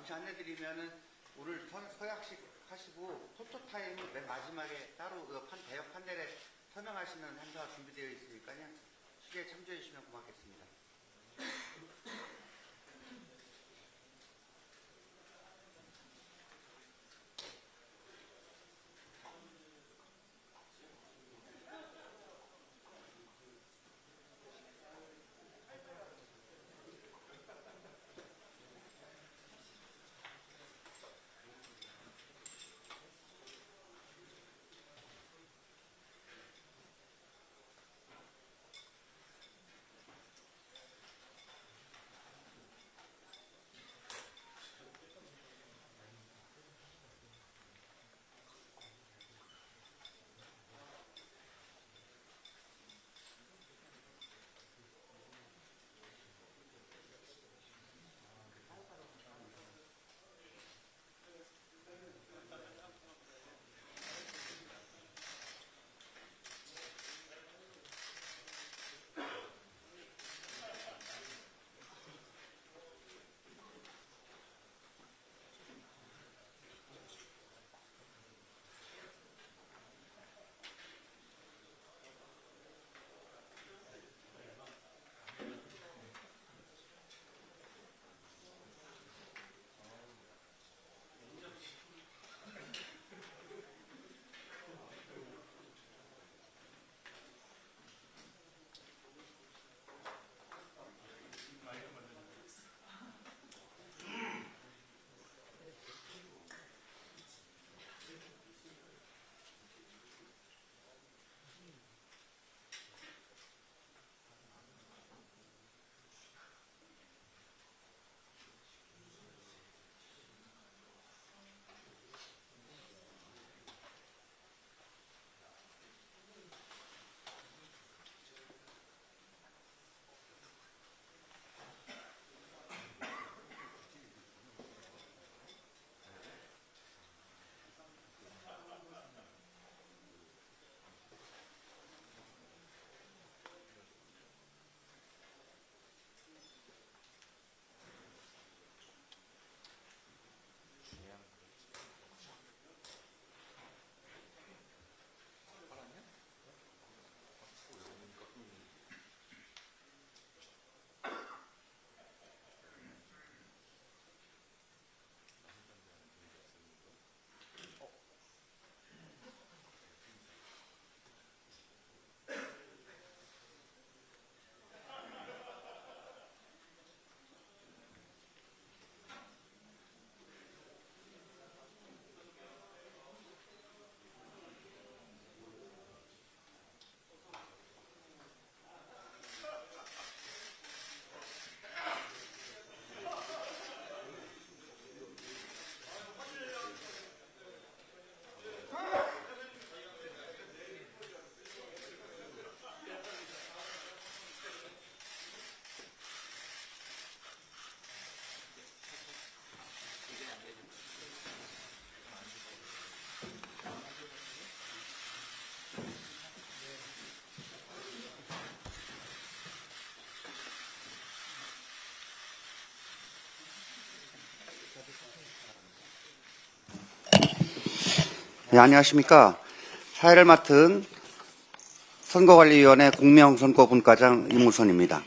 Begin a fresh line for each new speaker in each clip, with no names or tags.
잠시 안내드리면은 오늘 서약식 하시고 포토타임은 맨 마지막에 따로 대역 판넬에 서명하시는 행사가 준비되어 있으니까요. 시계에 참조해 주시면 고맙겠습니다. 네, 안녕하십니까. 사회를 맡은 선거관리위원회 공명선거분과장 이무선입니다.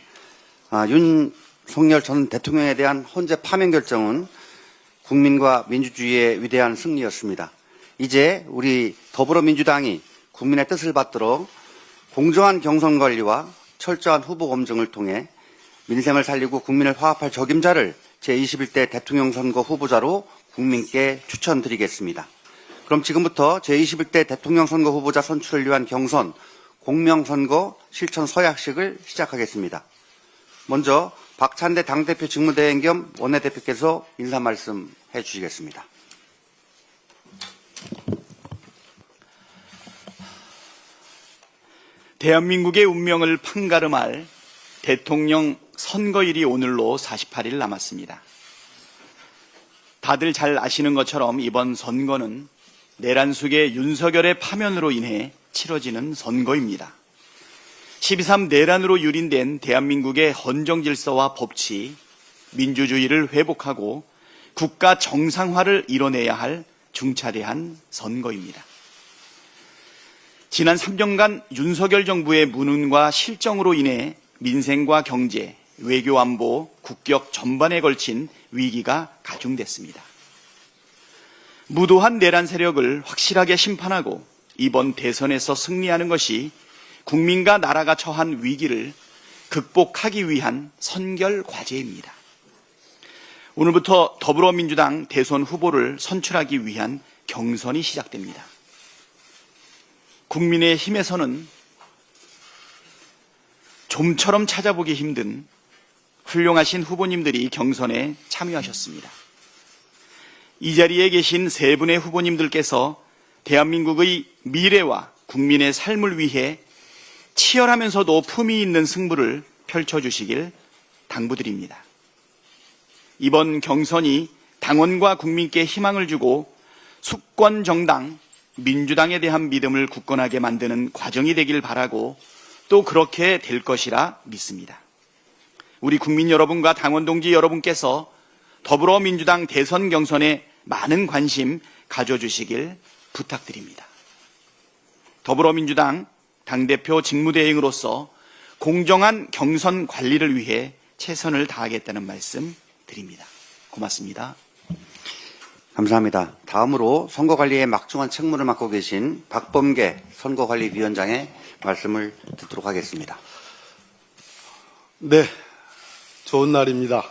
윤석열 전 대통령에 대한 헌재 파면 결정은 국민과 민주주의의 위대한 승리였습니다. 이제 우리 더불어민주당이 국민의 뜻을 받들어 공정한 경선 관리와 철저한 후보 검증을 통해 민생을 살리고 국민을 화합할 적임자를 제21대 대통령 선거 후보자로 국민께 추천드리겠습니다. 그럼 지금부터 제21대 대통령 선거 후보자 선출을 위한 경선 공명선거 실천 서약식을 시작하겠습니다. 먼저 박찬대 당대표 직무대행 겸 원내대표께서 인사 말씀해 주시겠습니다.
대한민국의 운명을 판가름할 대통령 선거일이 오늘로 48일 남았습니다. 다들 잘 아시는 것처럼 이번 선거는 내란 속의 윤석열의 파면으로 인해 치러지는 선거입니다. 12.3 내란으로 유린된 대한민국의 헌정 질서와 법치, 민주주의를 회복하고 국가 정상화를 이뤄내야 할 중차대한 선거입니다. 지난 3년간 윤석열 정부의 무능과 실정으로 인해 민생과 경제, 외교 안보, 국격 전반에 걸친 위기가 가중됐습니다. 무도한 내란 세력을 확실하게 심판하고 이번 대선에서 승리하는 것이 국민과 나라가 처한 위기를 극복하기 위한 선결 과제입니다. 오늘부터 더불어민주당 대선 후보를 선출하기 위한 경선이 시작됩니다. 국민의힘에서는 좀처럼 찾아보기 힘든 훌륭하신 후보님들이 경선에 참여하셨습니다. 이 자리에 계신 세 분의 후보님들께서 대한민국의 미래와 국민의 삶을 위해 치열하면서도 품위 있는 승부를 펼쳐주시길 당부드립니다. 이번 경선이 당원과 국민께 희망을 주고 수권 정당 민주당에 대한 믿음을 굳건하게 만드는 과정이 되길 바라고 또 그렇게 될 것이라 믿습니다. 우리 국민 여러분과 당원 동지 여러분께서 더불어민주당 대선 경선에 많은 관심 가져주시길 부탁드립니다. 더불어민주당 당대표 직무대행으로서 공정한 경선 관리를 위해 최선을 다하겠다는 말씀 드립니다. 고맙습니다.
감사합니다. 다음으로 선거관리의 막중한 책무를 맡고 계신 박범계 선거관리위원장의 말씀을 듣도록 하겠습니다.
네, 좋은 날입니다.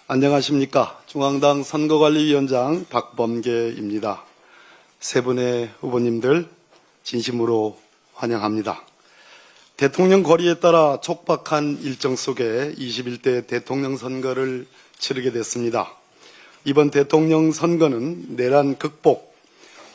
안녕하십니까. 중앙당 선거관리위원장 박범계입니다. 세 분의 후보님들 진심으로 환영합니다. 대통령 거리에 따라 촉박한 일정 속에 21대 대통령 선거를 치르게 됐습니다. 이번 대통령 선거는 내란 극복,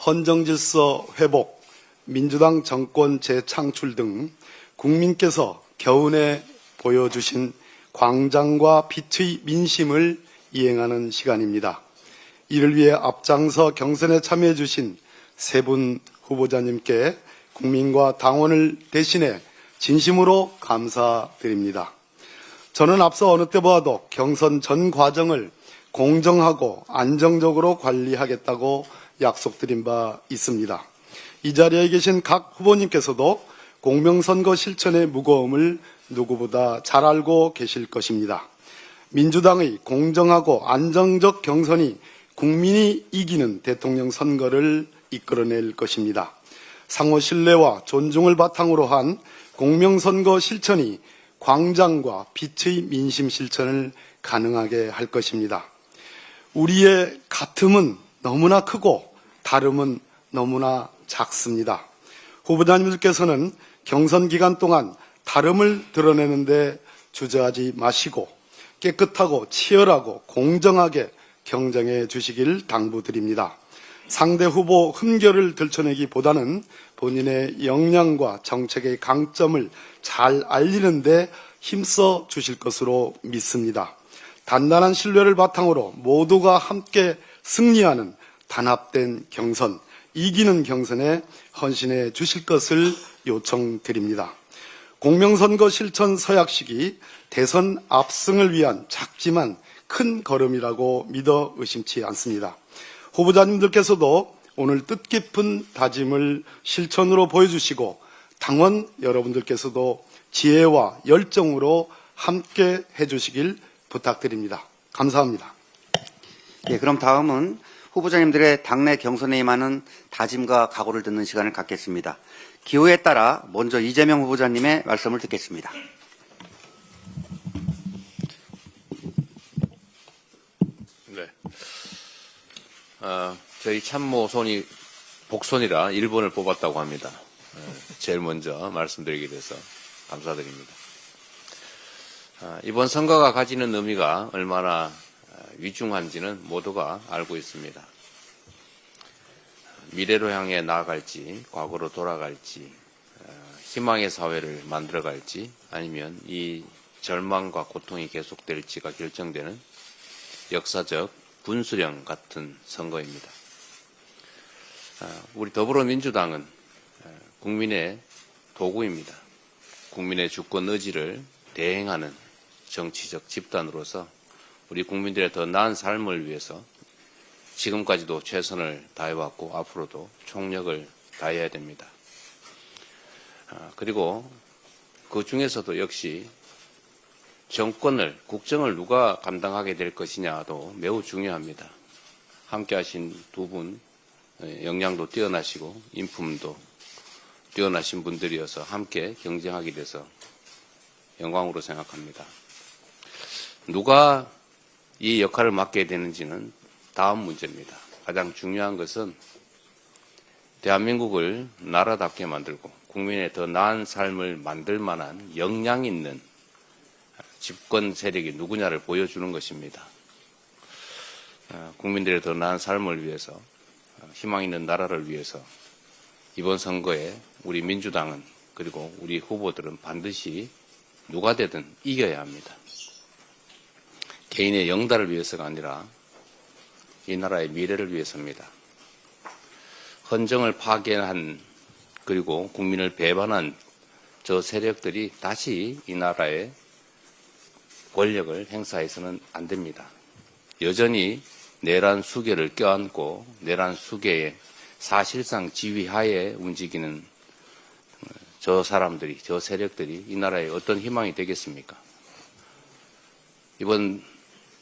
헌정질서 회복, 민주당 정권 재창출 등 국민께서 겨우내 보여주신 광장과 빛의 민심을 이행하는 시간입니다. 이를 위해 앞장서 경선에 참여해 주신 세 분 후보자님께 국민과 당원을 대신해 진심으로 감사드립니다. 저는 앞서 어느 때보다도 경선 전 과정을 공정하고 안정적으로 관리하겠다고 약속드린 바 있습니다. 이 자리에 계신 각 후보님께서도 공명선거 실천의 무거움을 누구보다 잘 알고 계실 것입니다. 민주당의 공정하고 안정적 경선이 국민이 이기는 대통령 선거를 이끌어낼 것입니다. 상호 신뢰와 존중을 바탕으로 한 공명선거 실천이 광장과 빛의 민심 실천을 가능하게 할 것입니다. 우리의 같음은 너무나 크고 다름은 너무나 작습니다. 후보자님들께서는 경선 기간 동안 다름을 드러내는데 주저하지 마시고 깨끗하고 치열하고 공정하게 경쟁해 주시길 당부드립니다. 상대 후보 흠결을 들춰내기보다는 본인의 역량과 정책의 강점을 잘 알리는데 힘써 주실 것으로 믿습니다. 단단한 신뢰를 바탕으로 모두가 함께 승리하는 단합된 경선, 이기는 경선에 헌신해 주실 것을 요청드립니다. 공명선거 실천 서약식이 대선 압승을 위한 작지만 큰 걸음이라고 믿어 의심치 않습니다. 후보자님들께서도 오늘 뜻깊은 다짐을 실천으로 보여주시고 당원 여러분들께서도 지혜와 열정으로 함께 해주시길 부탁드립니다. 감사합니다.
예, 그럼 다음은 후보자님들의 당내 경선에 임하는 다짐과 각오를 듣는 시간을 갖겠습니다. 기호에 따라 먼저 이재명 후보자님의 말씀을 듣겠습니다.
네. 저희 참모손이 복손이라 1번을 뽑았다고 합니다. 제일 먼저 말씀드리게 돼서 감사드립니다. 이번 선거가 가지는 의미가 얼마나 위중한지는 모두가 알고 있습니다. 미래로 향해 나아갈지, 과거로 돌아갈지, 희망의 사회를 만들어갈지, 아니면 이 절망과 고통이 계속될지가 결정되는 역사적 분수령 같은 선거입니다. 우리 더불어민주당은 국민의 도구입니다. 국민의 주권 의지를 대행하는 정치적 집단으로서 우리 국민들의 더 나은 삶을 위해서 지금까지도 최선을 다해왔고 앞으로도 총력을 다해야 됩니다. 그리고 그 중에서도 역시 정권을, 국정을 누가 감당하게 될 것이냐도 매우 중요합니다. 함께 하신 두 분, 역량도 뛰어나시고 인품도 뛰어나신 분들이어서 함께 경쟁하게 돼서 영광으로 생각합니다. 누가 이 역할을 맡게 되는지는 다음 문제입니다. 가장 중요한 것은 대한민국을 나라답게 만들고 국민의 더 나은 삶을 만들 만한 역량 있는 집권 세력이 누구냐를 보여주는 것입니다. 국민들의 더 나은 삶을 위해서, 희망 있는 나라를 위해서 이번 선거에 우리 민주당은 그리고 우리 후보들은 반드시 누가 되든 이겨야 합니다. 개인의 영달을 위해서가 아니라 이 나라의 미래를 위해서입니다. 헌정을 파괴한 그리고 국민을 배반한 저 세력들이 다시 이 나라의 권력을 행사해서는 안 됩니다. 여전히 내란 수계를 껴안고 내란 수계의 사실상 지휘하에 움직이는 저 사람들이, 저 세력들이 이 나라에 어떤 희망이 되겠습니까? 이번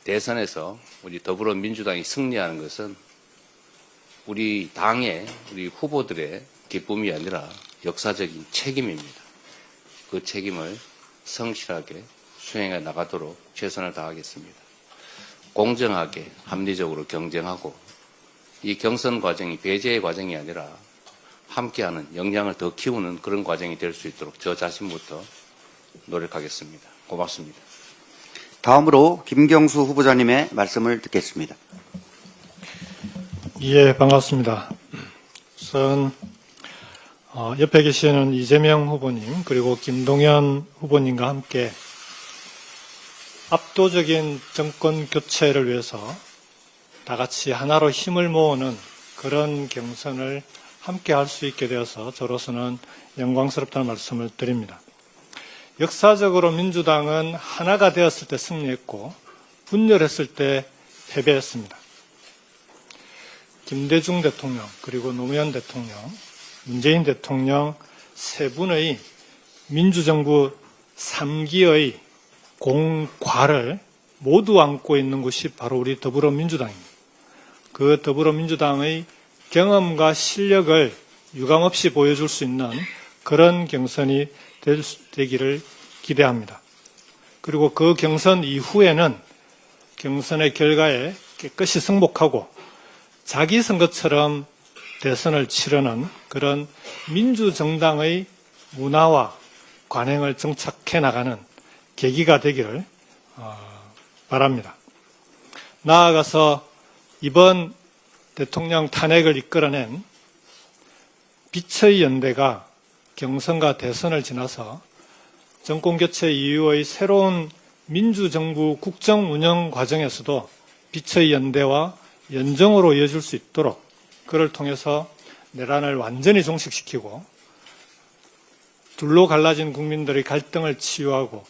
대선에서 우리 더불어민주당이 승리하는 것은 우리 당의, 우리 후보들의 기쁨이 아니라 역사적인 책임입니다. 그 책임을 성실하게 수행해 나가도록 최선을 다하겠습니다. 공정하게, 합리적으로 경쟁하고 이 경선 과정이 배제의 과정이 아니라 함께하는 역량을 더 키우는 그런 과정이 될 수 있도록 저 자신부터 노력하겠습니다. 고맙습니다.
다음으로 김경수 후보자님의 말씀을 듣겠습니다.
예, 반갑습니다. 우선 옆에 계시는 이재명 후보님 그리고 김동연 후보님과 함께 압도적인 정권 교체를 위해서 다 같이 하나로 힘을 모으는 그런 경선을 함께 할 수 있게 되어서 저로서는 영광스럽다는 말씀을 드립니다. 역사적으로 민주당은 하나가 되었을 때 승리했고 분열했을 때 패배했습니다. 김대중 대통령 그리고 노무현 대통령, 문재인 대통령 세 분의 민주정부 3기의 공과를 모두 안고 있는 곳이 바로 우리 더불어민주당입니다. 그 더불어민주당의 경험과 실력을 유감없이 보여줄 수 있는 그런 경선이 되기를 기대합니다. 그리고 그 경선 이후에는 경선의 결과에 깨끗이 승복하고 자기 선거처럼 대선을 치르는 그런 민주정당의 문화와 관행을 정착해 나가는 계기가 되기를 바랍니다. 나아가서 이번 대통령 탄핵을 이끌어낸 빛의 연대가 경선과 대선을 지나서 정권교체 이후의 새로운 민주정부 국정 운영 과정에서도 빛의 연대와 연정으로 이어질 수 있도록 그를 통해서 내란을 완전히 종식시키고 둘로 갈라진 국민들의 갈등을 치유하고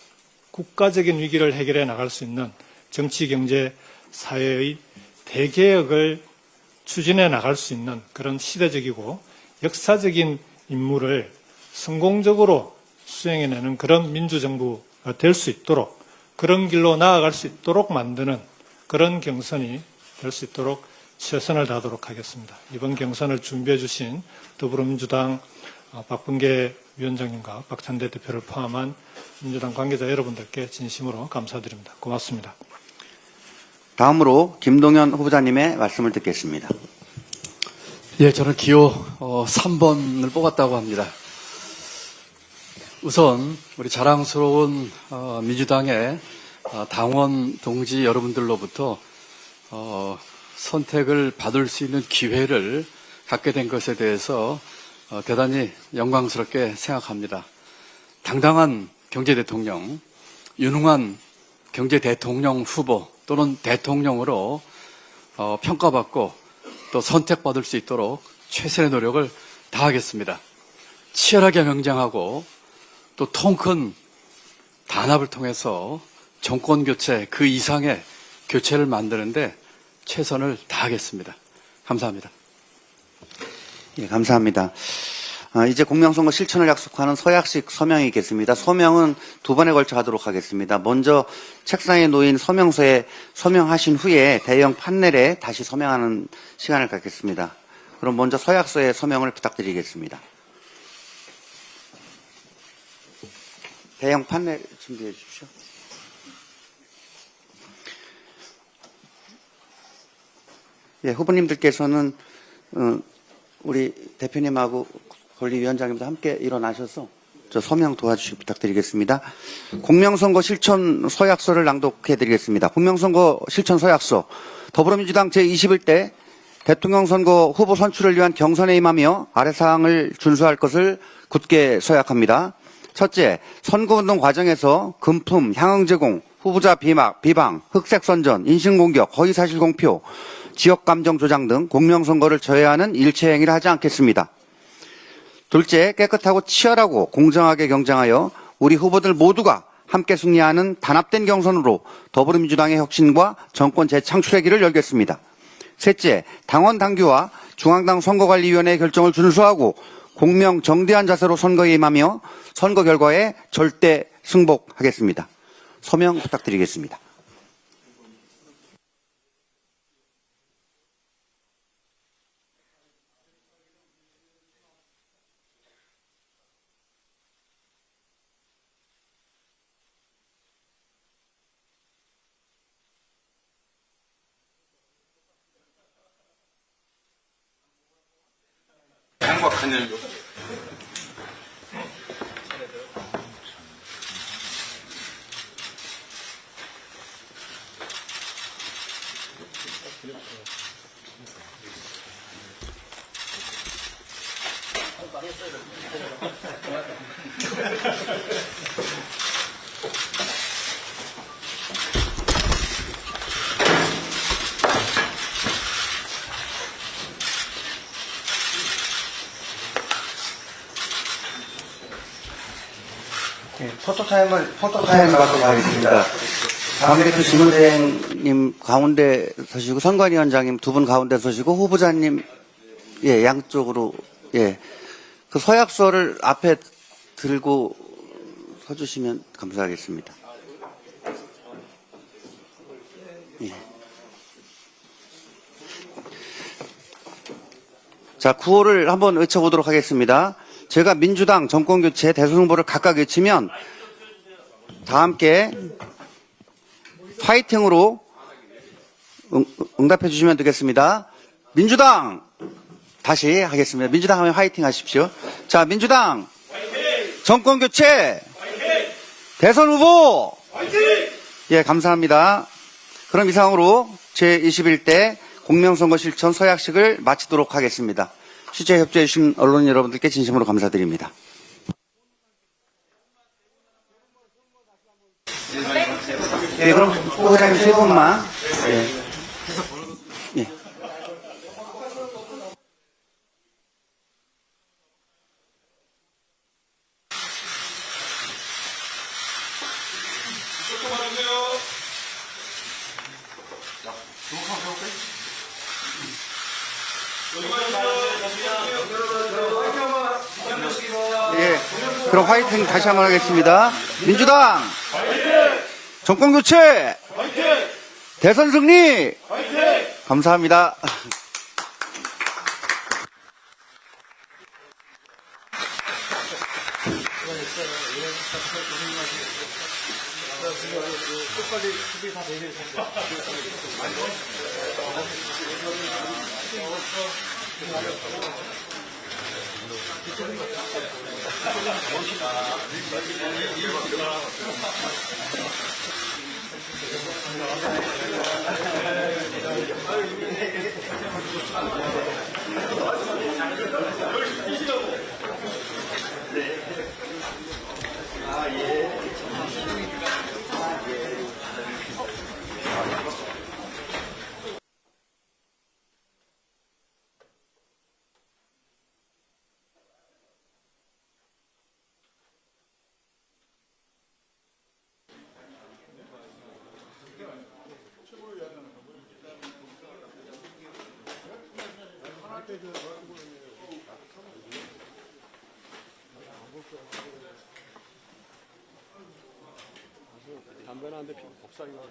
국가적인 위기를 해결해 나갈 수 있는 정치, 경제, 사회의 대개혁을 추진해 나갈 수 있는 그런 시대적이고 역사적인 임무를 성공적으로 수행해내는 그런 민주정부가 될 수 있도록 그런 길로 나아갈 수 있도록 만드는 그런 경선이 될 수 있도록 최선을 다하도록 하겠습니다. 이번 경선을 준비해 주신 더불어민주당 박범계 위원장님과 박찬대 대표를 포함한 민주당 관계자 여러분들께 진심으로 감사드립니다. 고맙습니다.
다음으로 김동연 후보자님의 말씀을 듣겠습니다.
예, 저는 기호 3번을 뽑았다고 합니다. 우선 우리 자랑스러운 민주당의 당원 동지 여러분들로부터 선택을 받을 수 있는 기회를 갖게 된 것에 대해서 대단히 영광스럽게 생각합니다. 당당한 경제대통령, 유능한 경제대통령 후보 또는 대통령으로 평가받고 또 선택받을 수 있도록 최선의 노력을 다하겠습니다. 치열하게 경쟁하고 또 통 큰 단합을 통해서 정권교체 그 이상의 교체를 만드는데 최선을 다하겠습니다. 감사합니다.
예, 감사합니다. 이제 공명선거 실천을 약속하는 서약식 서명이 있겠습니다. 서명은 두 번에 걸쳐 하도록 하겠습니다. 먼저 책상에 놓인 서명서에 서명하신 후에 대형 판넬에 다시 서명하는 시간을 갖겠습니다. 그럼 먼저 서약서에 서명을 부탁드리겠습니다. 대형 판넬 준비해 주십시오. 예, 후보님들께서는 우리 대표님하고 권리위원장님도 함께 일어나셔서 저 서명 도와주시기 부탁드리겠습니다. 공명선거 실천 서약서를 낭독해 드리겠습니다. 공명선거 실천 서약서. 더불어민주당 제21대 대통령 선거 후보 선출을 위한 경선에 임하며 아래 사항을 준수할 것을 굳게 서약합니다. 첫째, 선거운동 과정에서 금품, 향응 제공, 후보자 비방, 흑색 선전, 인신공격, 허위사실 공표, 지역감정 조장 등 공명선거를 저해하는 일체 행위를 하지 않겠습니다. 둘째, 깨끗하고 치열하고 공정하게 경쟁하여 우리 후보들 모두가 함께 승리하는 단합된 경선으로 더불어민주당의 혁신과 정권 재창출의 길을 열겠습니다. 셋째, 당원 당규와 중앙당 선거관리위원회의 결정을 준수하고 공명 정대한 자세로 선거에 임하며 선거 결과에 절대 승복하겠습니다. 서명 부탁드리겠습니다. 포토타임을 갖도록 하겠습니다. 당대표 지문대행님 가운데 서시고 선관위원장님 두 분 가운데 서시고 후보자님 예 양쪽으로 예 그 서약서를 앞에 들고 서주시면 감사하겠습니다. 예. 자, 구호를 한번 외쳐보도록 하겠습니다. 제가 민주당 정권교체 대선 후보를 각각 외치면 다 함께 파이팅으로 응답해 주시면 되겠습니다. 민주당 다시 하겠습니다. 민주당 하면 화이팅 하십시오. 자, 민주당 정권교체 대선 후보 예, 감사합니다. 그럼 이상으로 제21대 공명선거 실천 서약식을 마치도록 하겠습니다. 취재 협조해 주신 언론 여러분들께 진심으로 감사드립니다. 예, 그럼 후보자님 세 분만. 예. 예. 예, 그럼 화이팅 다시 한번 하겠습니다. 민주당 정권교체 대선 승리 감사합니다.
담배는 안 대피고 복사기가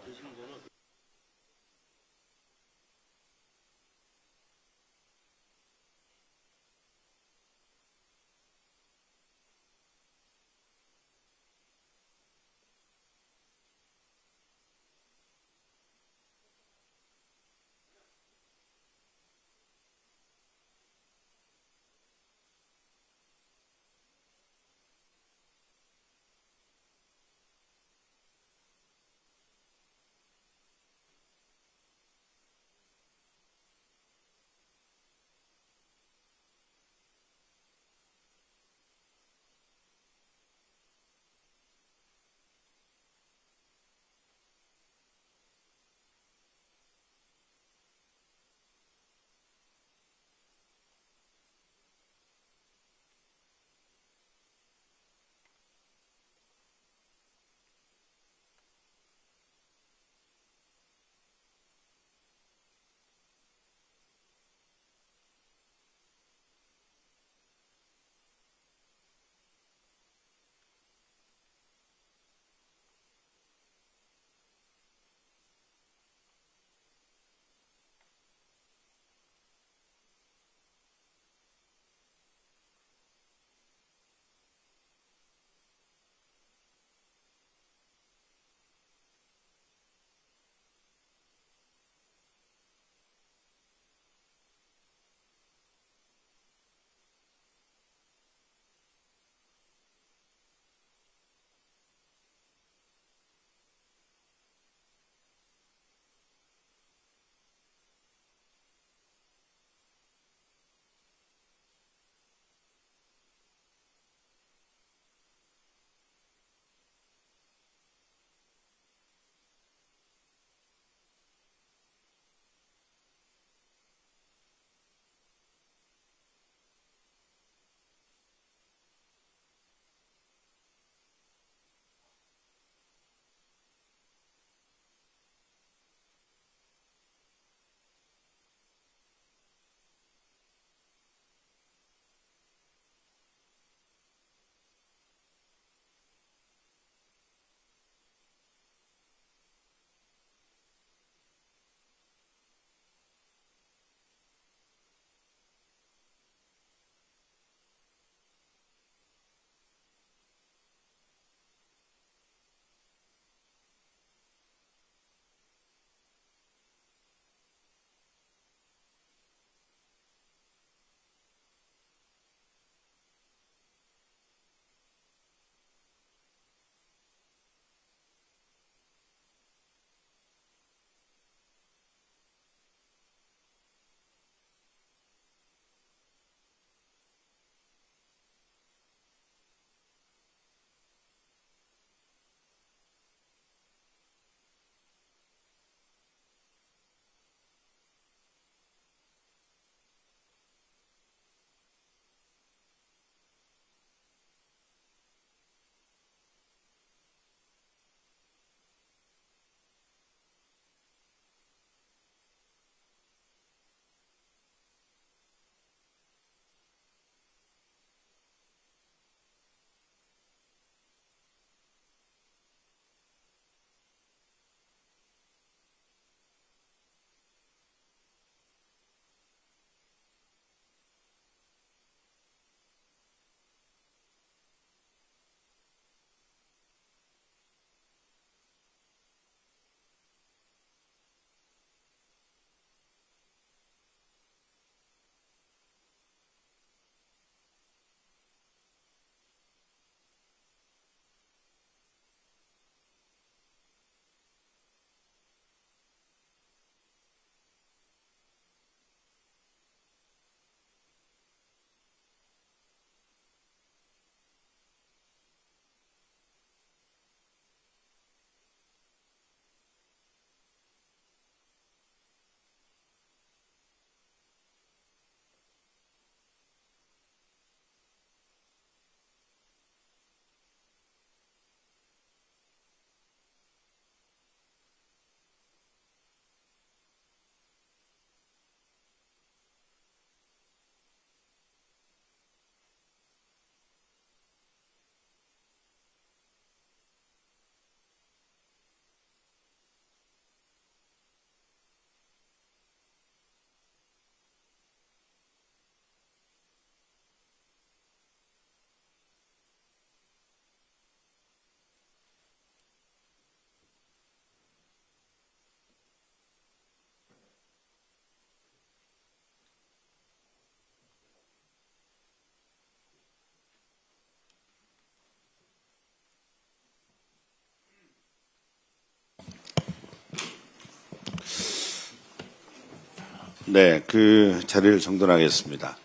네, 그 자리를 정돈하겠습니다.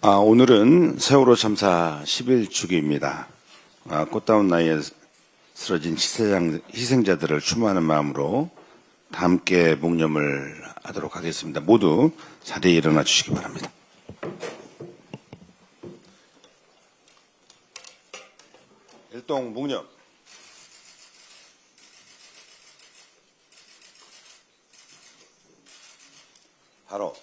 오늘은 세월호 참사 10일주기입니다. 꽃다운 나이에 쓰러진 희생자들을 추모하는 마음으로 다 함께 묵념을 하도록 하겠습니다. 모두 자리에 일어나 주시기 바랍니다. 일동 묵념. 바로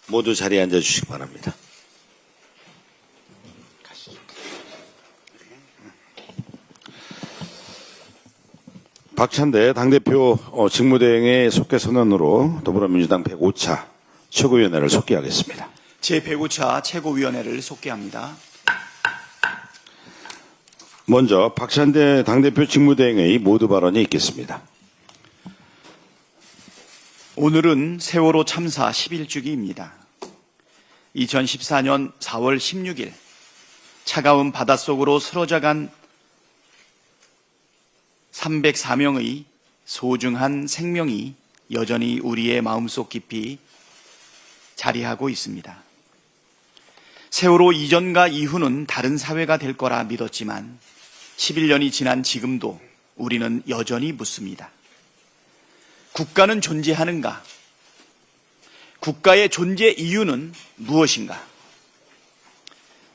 모두 자리에 앉아 주시기 바랍니다. 박찬대 당대표 직무대행의 속개 선언으로 더불어민주당 105차 최고위원회를 속개하겠습니다.
제105차 최고위원회를 속개합니다.
먼저 박찬대 당대표 직무대행의 모두 발언이 있겠습니다.
오늘은 세월호 참사 10일주기입니다. 2014년 4월 16일 차가운 바닷속으로 쓰러져간 304명의 소중한 생명이 여전히 우리의 마음속 깊이 자리하고 있습니다. 세월호 이전과 이후는 다른 사회가 될 거라 믿었지만 11년이 지난 지금도 우리는 여전히 묻습니다. 국가는 존재하는가? 국가의 존재 이유는 무엇인가?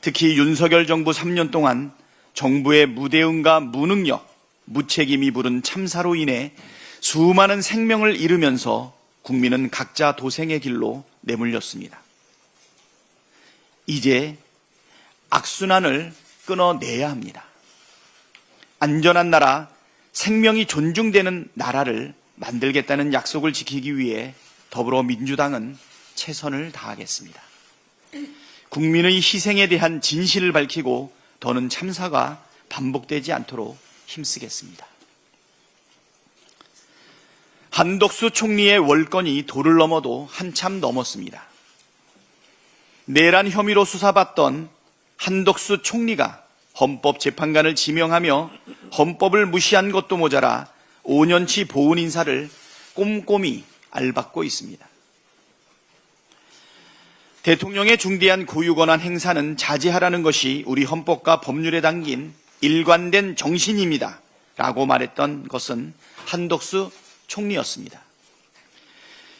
특히 윤석열 정부 3년 동안 정부의 무대응과 무능력, 무책임이 부른 참사로 인해 수많은 생명을 잃으면서 국민은 각자 도생의 길로 내몰렸습니다. 이제 악순환을 끊어내야 합니다. 안전한 나라, 생명이 존중되는 나라를 만들겠다는 약속을 지키기 위해 더불어민주당은 최선을 다하겠습니다. 국민의 희생에 대한 진실을 밝히고 더는 참사가 반복되지 않도록 힘쓰겠습니다. 한덕수 총리의 월권이 도를 넘어도 한참 넘었습니다. 내란 혐의로 수사받던 한덕수 총리가 헌법재판관을 지명하며 헌법을 무시한 것도 모자라 5년치 보훈 인사를 꼼꼼히 알받고 있습니다. 대통령의 중대한 고유권한 행사는 자제하라는 것이 우리 헌법과 법률에 담긴 일관된 정신입니다. 라고 말했던 것은 한덕수 총리였습니다.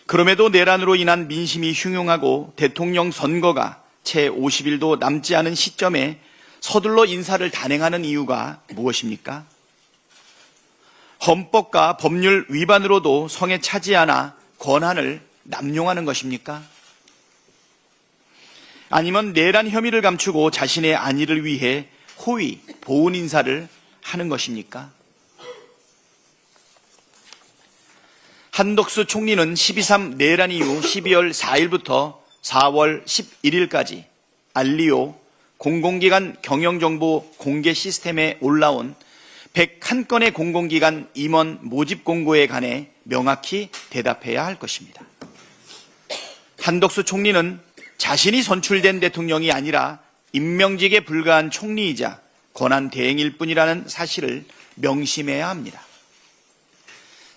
그럼에도 내란으로 인한 민심이 흉흉하고 대통령 선거가 채 50일도 남지 않은 시점에 서둘러 인사를 단행하는 이유가 무엇입니까? 헌법과 법률 위반으로도 성에 차지 않아 권한을 남용하는 것입니까? 아니면 내란 혐의를 감추고 자신의 안위를 위해 호위, 보훈 인사를 하는 것입니까? 한덕수 총리는 12.3 내란 이후 12월 4일부터 4월 11일까지 알리오 공공기관 경영정보 공개 시스템에 올라온 101건의 공공기관 임원 모집 공고에 관해 명확히 대답해야 할 것입니다. 한덕수 총리는 자신이 선출된 대통령이 아니라 임명직에 불과한 총리이자 권한 대행일 뿐이라는 사실을 명심해야 합니다.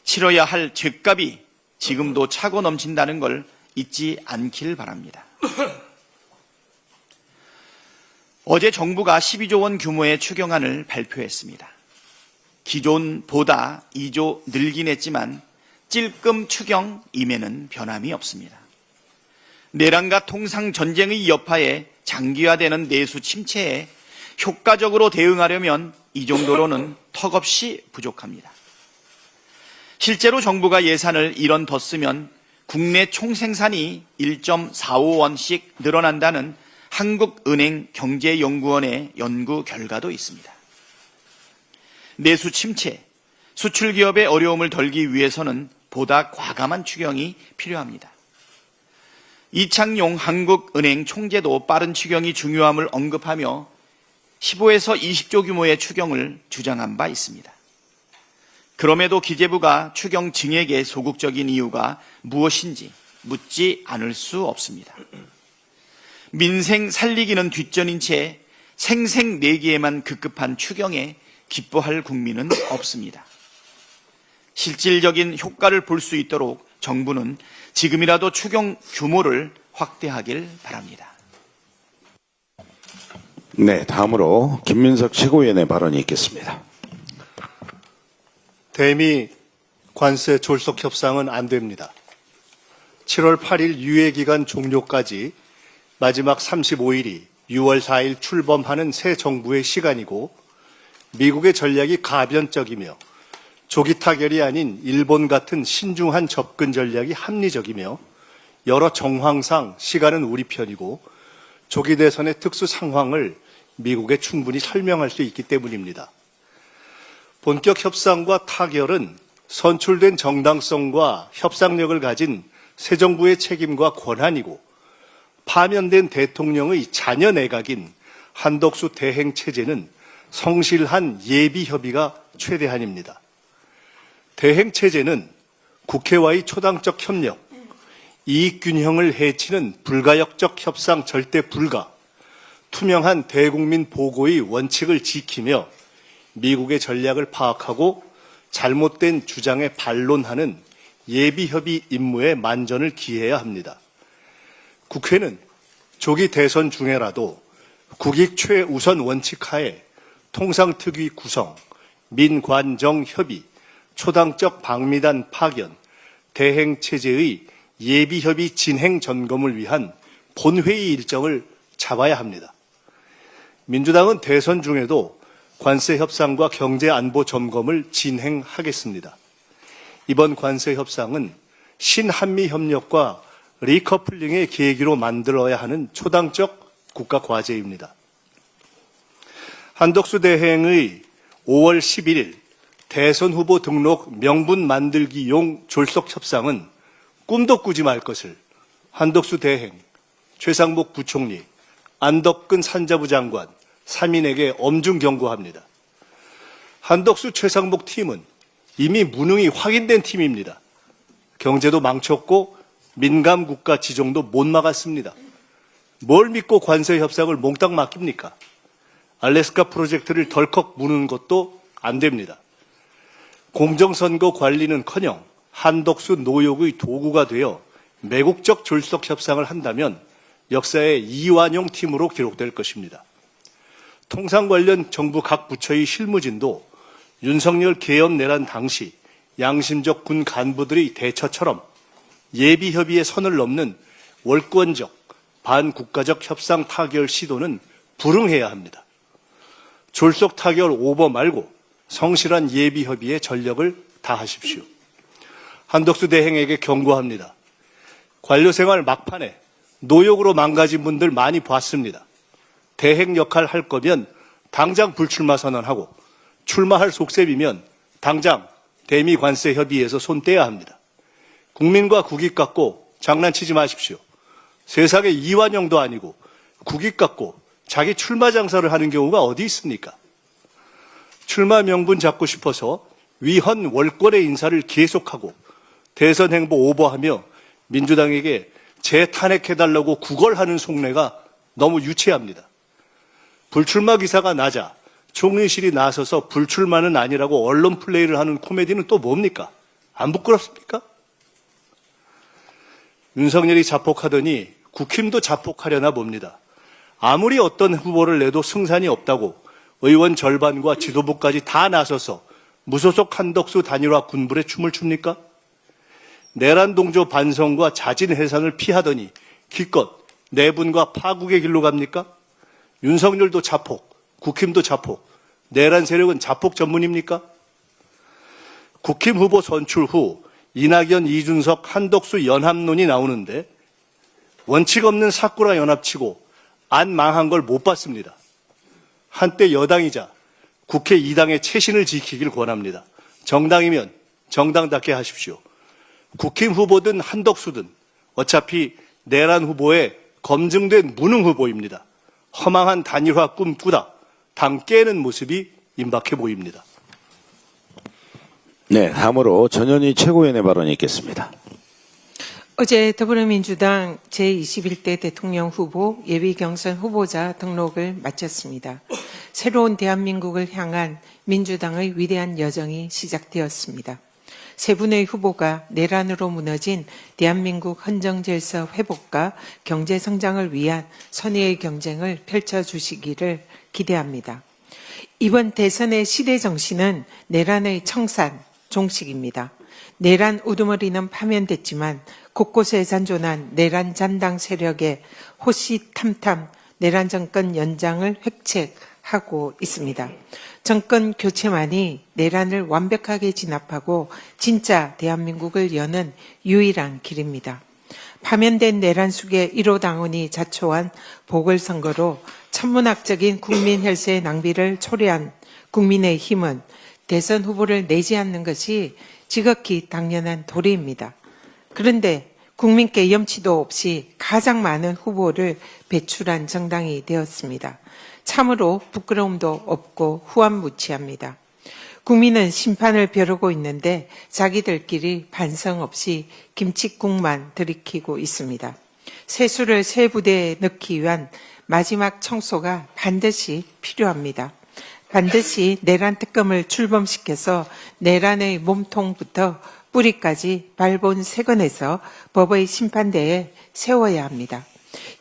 치러야 할 죗값이 지금도 차고 넘친다는 걸 잊지 않길 바랍니다. 어제 정부가 12조 원 규모의 추경안을 발표했습니다. 기존보다 2조 늘긴 했지만 찔끔 추경임에는 변함이 없습니다. 내란과 통상전쟁의 여파에 장기화되는 내수 침체에 효과적으로 대응하려면 이 정도로는 턱없이 부족합니다. 실제로 정부가 예산을 1원 더 쓰면 국내 총생산이 1.45원씩 늘어난다는 한국은행 경제연구원의 연구 결과도 있습니다. 내수 침체, 수출 기업의 어려움을 덜기 위해서는 보다 과감한 추경이 필요합니다. 이창용 한국은행 총재도 빠른 추경이 중요함을 언급하며 15에서 20조 규모의 추경을 주장한 바 있습니다. 그럼에도 기재부가 추경 증액에 소극적인 이유가 무엇인지 묻지 않을 수 없습니다. 민생 살리기는 뒷전인 채 생색내기에만 급급한 추경에 기뻐할 국민은 없습니다. 실질적인 효과를 볼 수 있도록 정부는 지금이라도 추경 규모를 확대하길 바랍니다.
네, 다음으로 김민석 최고위원의 발언이 있겠습니다.
대미 관세 졸속 협상은 안 됩니다. 7월 8일 유예기간 종료까지 마지막 35일이 6월 4일 출범하는 새 정부의 시간이고 미국의 전략이 가변적이며 조기 타결이 아닌 일본 같은 신중한 접근 전략이 합리적이며 여러 정황상 시간은 우리 편이고 조기 대선의 특수 상황을 미국에 충분히 설명할 수 있기 때문입니다. 본격 협상과 타결은 선출된 정당성과 협상력을 가진 새 정부의 책임과 권한이고 파면된 대통령의 자녀 내각인 한덕수 대행 체제는 성실한 예비 협의가 최대한입니다. 대행 체제는 국회와의 초당적 협력, 이익균형을 해치는 불가역적 협상 절대 불가, 투명한 대국민 보고의 원칙을 지키며 미국의 전략을 파악하고 잘못된 주장에 반론하는 예비협의 임무에 만전을 기해야 합니다. 국회는 조기 대선 중에라도 국익 최우선 원칙 하에 통상특위 구성, 민관정 협의, 초당적 방미단 파견, 대행 체제의 예비협의 진행 점검을 위한 본회의 일정을 잡아야 합니다. 민주당은 대선 중에도 관세 협상과 경제 안보 점검을 진행하겠습니다. 이번 관세 협상은 신한미 협력과 리커플링의 계기로 만들어야 하는 초당적 국가 과제입니다. 한덕수 대행의 5월 11일 대선 후보 등록 명분 만들기용 졸속 협상은 꿈도 꾸지 말 것을 한덕수 대행, 최상목 부총리, 안덕근 산자부 장관 3인에게 엄중 경고합니다. 한덕수 최상목 팀은 이미 무능이 확인된 팀입니다. 경제도 망쳤고 민감 국가 지정도 못 막았습니다. 뭘 믿고 관세 협상을 몽땅 맡깁니까? 알래스카 프로젝트를 덜컥 무는 것도 안 됩니다. 공정선거 관리는커녕 한덕수 노역의 도구가 되어 매국적 졸속 협상을 한다면 역사의 이완용 팀으로 기록될 것입니다. 통상 관련 정부 각 부처의 실무진도 윤석열 개헌 내란 당시 양심적 군 간부들의 대처처럼 예비협의의 선을 넘는 월권적 반국가적 협상 타결 시도는 불응해야 합니다. 졸속 타결 오버 말고 성실한 예비협의에 전력을 다하십시오. 한덕수 대행에게 경고합니다. 관료생활 막판에 노역으로 망가진 분들 많이 봤습니다. 대행 역할 할 거면 당장 불출마 선언하고 출마할 속셈이면 당장 대미 관세 협의에서 손 떼야 합니다. 국민과 국익 갖고 장난치지 마십시오. 세상에 이완용도 아니고 국익 갖고 자기 출마 장사를 하는 경우가 어디 있습니까? 출마 명분 잡고 싶어서 위헌 월권의 인사를 계속하고 대선 행보 오버하며 민주당에게 재탄핵해달라고 구걸하는 속내가 너무 유치합니다. 불출마 기사가 나자 총리실이 나서서 불출마는 아니라고 언론 플레이를 하는 코미디는 또 뭡니까? 안 부끄럽습니까? 윤석열이 자폭하더니 국힘도 자폭하려나 봅니다. 아무리 어떤 후보를 내도 승산이 없다고 의원 절반과 지도부까지 다 나서서 무소속 한덕수 단일화 군불에 춤을 춥니까? 내란 동조 반성과 자진 해산을 피하더니 기껏 내분과 파국의 길로 갑니까? 윤석열도 자폭, 국힘도 자폭, 내란 세력은 자폭 전문입니까? 국힘 후보 선출 후 이낙연, 이준석, 한덕수 연합론이 나오는데 원칙 없는 사쿠라 연합치고 안 망한 걸 못 봤습니다. 한때 여당이자 국회 2당의 체신을 지키길 권합니다. 정당이면 정당답게 하십시오. 국힘 후보든 한덕수든 어차피 내란 후보에 검증된 무능 후보입니다. 허망한 단일화 꿈꾸다 당 깨는 모습이 임박해 보입니다.
네, 다음으로 전현희 최고위원의 발언이 있겠습니다.
어제 더불어민주당 제21대 대통령 후보 예비경선 후보자 등록을 마쳤습니다. 새로운 대한민국을 향한 민주당의 위대한 여정이 시작되었습니다. 세 분의 후보가 내란으로 무너진 대한민국 헌정질서 회복과 경제 성장을 위한 선의의 경쟁을 펼쳐주시기를 기대합니다. 이번 대선의 시대 정신은 내란의 청산, 종식입니다. 내란 우두머리는 파면됐지만 곳곳에 잔존한 내란 잔당 세력의 호시탐탐 내란 정권 연장을 획책하고 있습니다. 정권 교체만이 내란을 완벽하게 진압하고 진짜 대한민국을 여는 유일한 길입니다. 파면된 내란 숙의 1호 당원이 자초한 보궐선거로 천문학적인 국민 혈세의 낭비를 초래한 국민의힘은 대선 후보를 내지 않는 것이 지극히 당연한 도리입니다. 그런데 국민께 염치도 없이 가장 많은 후보를 배출한 정당이 되었습니다. 참으로 부끄러움도 없고 후한무치합니다. 국민은 심판을 벼르고 있는데 자기들끼리 반성 없이 김칫국만 들이키고 있습니다. 세수를 새 부대에 넣기 위한 마지막 청소가 반드시 필요합니다. 반드시 내란 특검을 출범시켜서 내란의 몸통부터 뿌리까지 발본색원해서 법의 심판대에 세워야 합니다.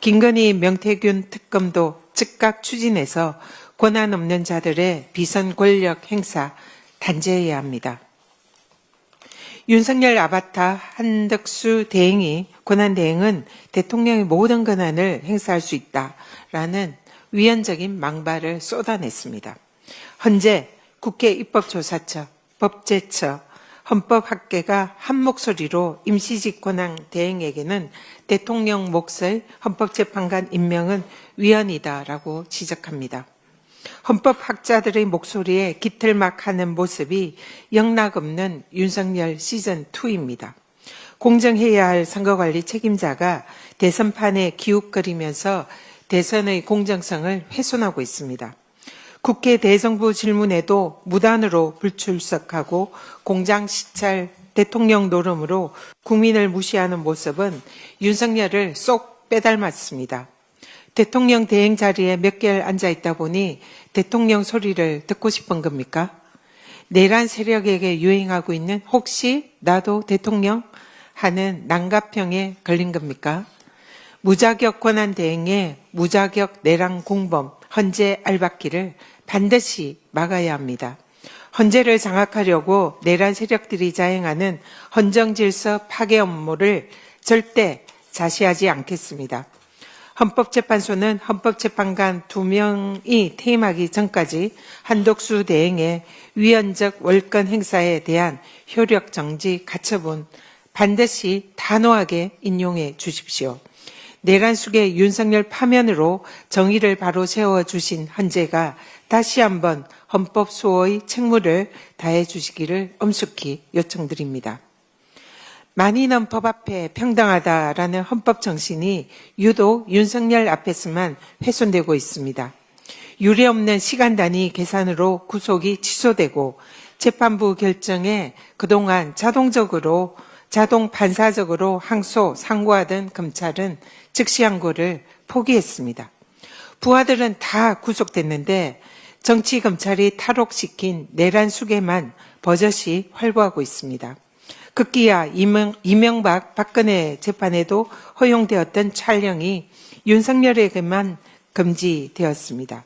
김건희 명태균 특검도 즉각 추진해서 권한 없는 자들의 비선 권력 행사 단죄해야 합니다. 윤석열 아바타 한덕수 대행이 권한대행은 대통령의 모든 권한을 행사할 수 있다라는 위헌적인 망발을 쏟아냈습니다. 현재 국회 입법조사처, 법제처, 헌법학계가 한 목소리로 임시집권한 대행에게는 대통령 몫의 헌법재판관 임명은 위헌이다라고 지적합니다. 헌법학자들의 목소리에 기틀막하는 모습이 영락없는 윤석열 시즌2입니다. 공정해야 할 선거관리 책임자가 대선판에 기웃거리면서 대선의 공정성을 훼손하고 있습니다. 국회 대정부 질문에도 무단으로 불출석하고 공장시찰 대통령 노름으로 국민을 무시하는 모습은 윤석열을 쏙 빼닮았습니다. 대통령 대행 자리에 몇 개월 앉아있다 보니 대통령 소리를 듣고 싶은 겁니까? 내란 세력에게 유행하고 있는 혹시 나도 대통령 하는 난가병에 걸린 겁니까? 무자격 권한 대행에 무자격 내란 공범, 헌재 알박기를 반드시 막아야 합니다. 헌재를 장악하려고 내란 세력들이 자행하는 헌정질서 파괴 업무를 절대 자시하지 않겠습니다. 헌법재판소는 헌법재판관 2명이 퇴임하기 전까지 한덕수 대행의 위헌적 월권 행사에 대한 효력 정지 가처분 반드시 단호하게 인용해 주십시오. 내란 속의 윤석열 파면으로 정의를 바로 세워주신 헌재가 다시 한번 헌법 수호의 책무를 다해 주시기를 엄숙히 요청드립니다. 만인은 법 앞에 평등하다라는 헌법 정신이 유독 윤석열 앞에서만 훼손되고 있습니다. 유례없는 시간 단위 계산으로 구속이 취소되고 재판부 결정에 그동안 자동 반사적으로 항소, 상고하던 검찰은 즉시 항고를 포기했습니다. 부하들은 다 구속됐는데 정치 검찰이 탈옥시킨 내란 수괴만 버젓이 활보하고 있습니다. 급기야 이명박, 박근혜 재판에도 허용되었던 촬영이 윤석열에게만 금지되었습니다.